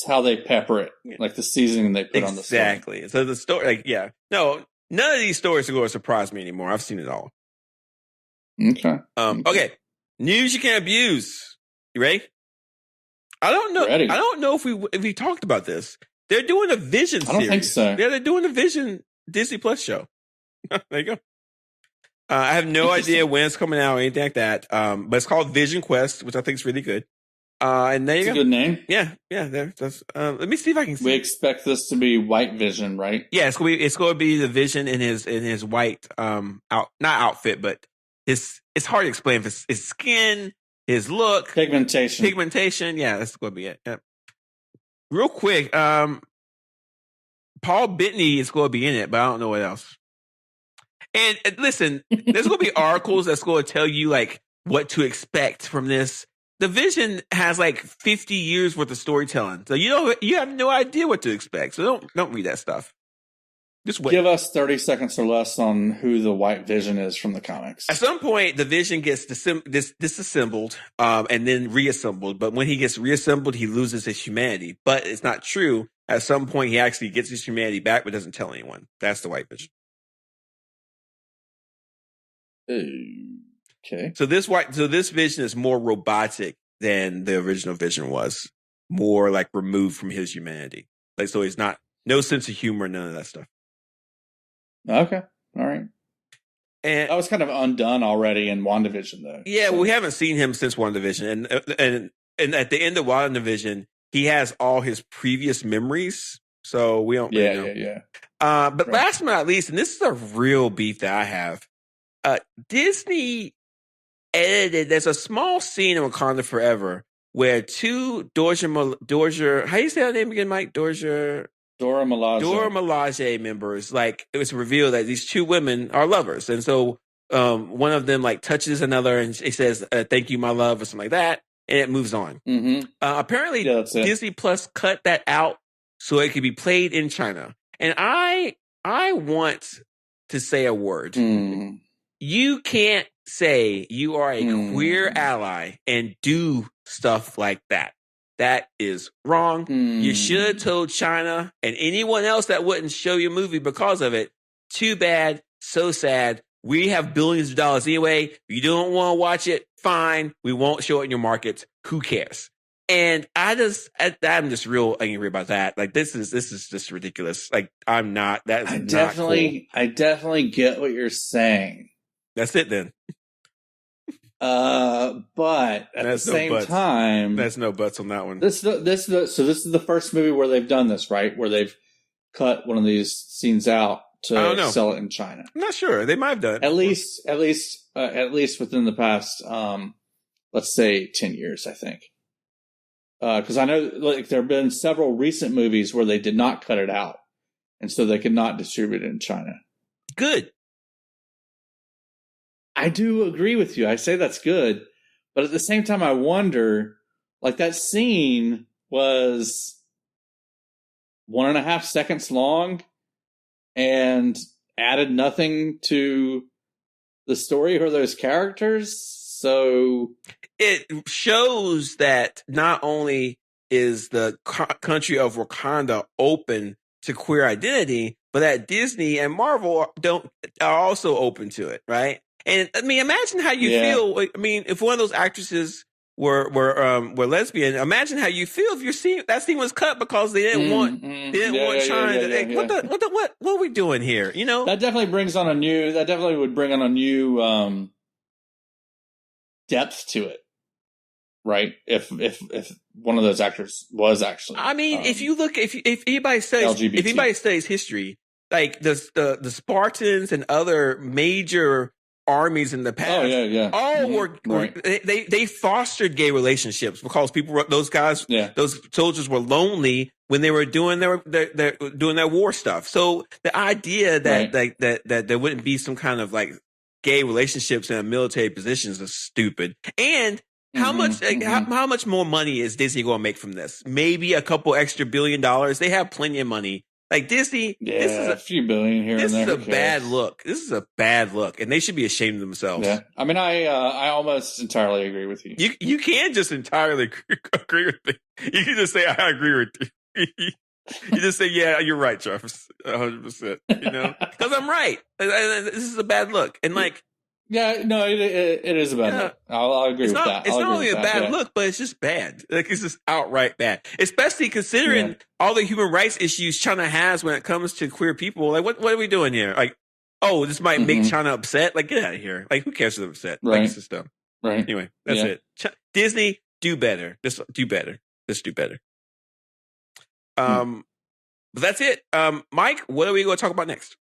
how they pepper it. Like the seasoning they put on the story. Exactly. So the story, No, none of these stories are going to surprise me anymore. I've seen it all. Okay. Okay. News you can't abuse. You ready? I don't know. Ready. I don't know if we talked about this. They're doing a Vision series. I don't think so. Yeah, they're doing a Vision Disney Plus show. There you go. I have no idea when it's coming out or anything like that. But it's called Vision Quest, which I think is really good. And there you go. It's a good name. Yeah. Let me see if I can see. We expect this to be White Vision, right? Yeah, it's going to be the Vision in his white not outfit, but it's hard to explain. His skin, his look, pigmentation. Yeah, that's going to be it. Yep. Real quick, Paul Bettany is going to be in it, but I don't know what else. And listen, there's going to be articles that's going to tell you like what to expect from this. The Vision has like 50 years worth of storytelling, so you have no idea what to expect. So don't read that stuff. Just wait. Give us 30 seconds or less on who the White Vision is from the comics. At some point, the Vision gets disassembled and then reassembled. But when he gets reassembled, he loses his humanity. But it's not true. At some point, he actually gets his humanity back, but doesn't tell anyone. That's the White Vision. Okay. So this Vision is more robotic than the original Vision was. More like removed from his humanity. Like so, he's no sense of humor, none of that stuff. Okay. All right. And I was kind of undone already in WandaVision, though. Yeah, well, we haven't seen him since WandaVision, and at the end of WandaVision, he has all his previous memories, so we don't really know. Yeah. But last but not least, and this is a real beef that I have, Disney edited. There's a small scene in Wakanda Forever where two Dorja, how do you say her name again, Mike? Dora Milaje members, like it was revealed that these two women are lovers. And so one of them like touches another and it says, thank you, my love, or something like that. And it moves on. Mm-hmm. Apparently Disney Plus cut that out so it could be played in China. And I want to say a word. You can't say you are a queer ally and do stuff like that. That is wrong. You should have told China and anyone else that wouldn't show your movie because of it. Too bad. So sad. We have billions of dollars anyway. If you don't want to watch it, fine. We won't show it in your markets. Who cares? And I'm just real angry about that. Like this is just ridiculous. Like I'm not. That's I not cool. I definitely get what you're saying. That's it then. But at the same time, there's no buts on that one. This is the first movie where they've done this, right? Where they've cut one of these scenes out to sell it in China. I'm not sure. They might have done it. At least within the past, let's say 10 years, I think. Because I know like there have been several recent movies where they did not cut it out, and so they could not distribute it in China. Good. I do agree with you. I say that's good, but at the same time, I wonder, like that scene was 1.5 seconds long and added nothing to the story or those characters. So it shows that not only is the country of Wakanda open to queer identity, but that Disney and Marvel are also open to it, right? And I mean, imagine how you feel. I mean, if one of those actresses were lesbian, imagine how you feel if your scene was cut because they didn't want China. What are we doing here? You know, that definitely would bring on a new depth to it, right? If one of those actors was actually, I mean, if anybody studies history, like the Spartans and other major armies in the past, they fostered gay relationships because those soldiers were lonely when they were doing their war stuff. So the idea that there wouldn't be some kind of like gay relationships in military positions is stupid. And how much more money is Disney going to make from this? Maybe a couple extra $1 billion. They have plenty of money. Like Disney, this is a few billion here and there. This is a bad look. This is a bad look, and they should be ashamed of themselves. Yeah, I mean, I almost entirely agree with you. You can't just entirely agree with me. You can just say I agree with you. You just say, yeah, you're right, Jarvis, 100%. You know, because I'm right. This is a bad look, and like. Yeah, no, it is a bad look. I'll agree with that. It's not only a bad look, but it's just bad. Like it's just outright bad. Especially considering all the human rights issues China has when it comes to queer people. Like, what are we doing here? Like, oh, this might make China upset. Like, get out of here. Like, who cares if they're upset? Right. Like, it's just dumb. Right. Anyway, that's it. Disney, do better. Just do better. But that's it. Mike, what are we going to talk about next?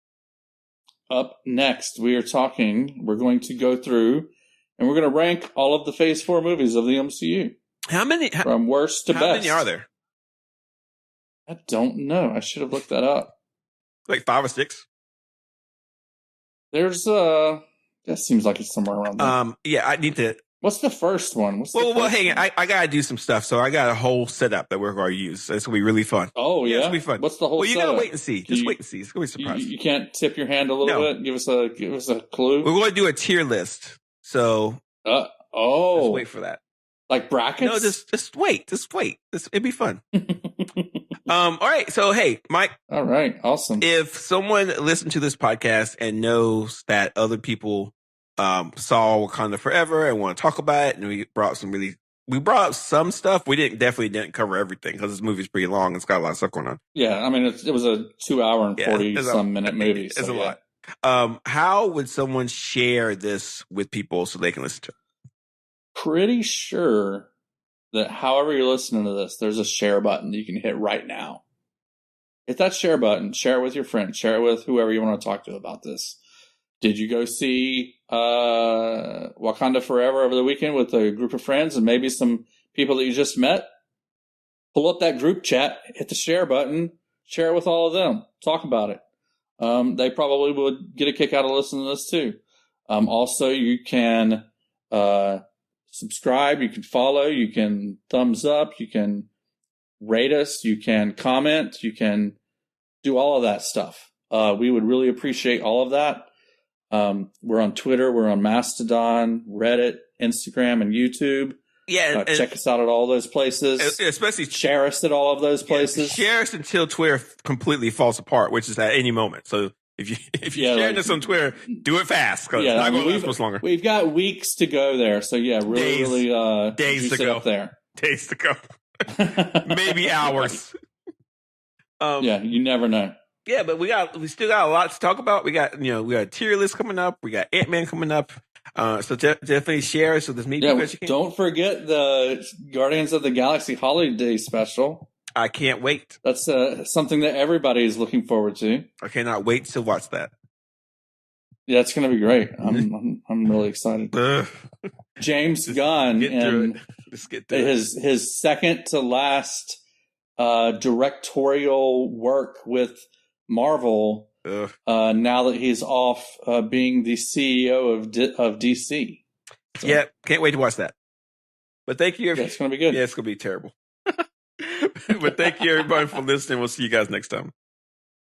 Up next, we're going to go through and we're going to rank all of the Phase 4 movies of the MCU. How many? From worst to best. How many are there? I don't know. I should have looked that up. Like 5 or 6? There's, that seems like it's somewhere around there. Yeah, I need to. What's the first one? Well, hang on. I got to do some stuff. So I got a whole setup that we're going to use. It's going to be really fun. Oh, yeah? It's going to be fun. What's the whole setup? Well, you got to wait and see. Just wait and see. It's going to be surprising. You can't tip your hand a little bit? Give us a clue? We're going to do a tier list. So. Just wait for that. Like brackets? No, just wait. It'd be fun. All right. So, hey, Mike. All right. Awesome. If someone listened to this podcast and knows that other people saw Wakanda Forever and want to talk about it, and we brought up some stuff. We definitely didn't cover everything because this movie's pretty long. It's got a lot of stuff going on. Yeah, I mean, it was a 2 hour and 40 some minute movie. It's a lot. How would someone share this with people so they can listen to it? Pretty sure that however you're listening to this, there's a share button that you can hit right now. Hit that share button. Share it with your friends. Share it with whoever you want to talk to about this. Did you go see Wakanda Forever over the weekend with a group of friends and maybe some people that you just met? Pull up that group chat, hit the share button, share it with all of them. Talk about it. They probably would get a kick out of listening to this too. Also, you can subscribe, you can follow, you can thumbs up, you can rate us, you can comment, you can do all of that stuff. We would really appreciate all of that. We're on Twitter, we're on Mastodon, Reddit, Instagram, and YouTube. Yeah, check us out at all those places. Especially share us at all of those places. Share us until Twitter completely falls apart, which is at any moment. So if you're sharing this on Twitter, do it fast because it's not going to last much longer. We've got weeks to go there, so really days to go up there. days to come, maybe hours. Yeah, you never know. Yeah, but we still got a lot to talk about. We got a tier list coming up. We got Ant-Man coming up. So definitely share. So this don't forget the Guardians of the Galaxy holiday special. I can't wait. That's something that everybody is looking forward to. I cannot wait to watch that. Yeah, it's going to be great. I'm really excited. James Gunn and his second to last directorial work with Marvel. Now that he's off being the CEO of DC. So, yeah, can't wait to watch that. But thank you. It's going to be good. Yeah, it's going to be terrible. But thank you everybody for listening. We'll see you guys next time.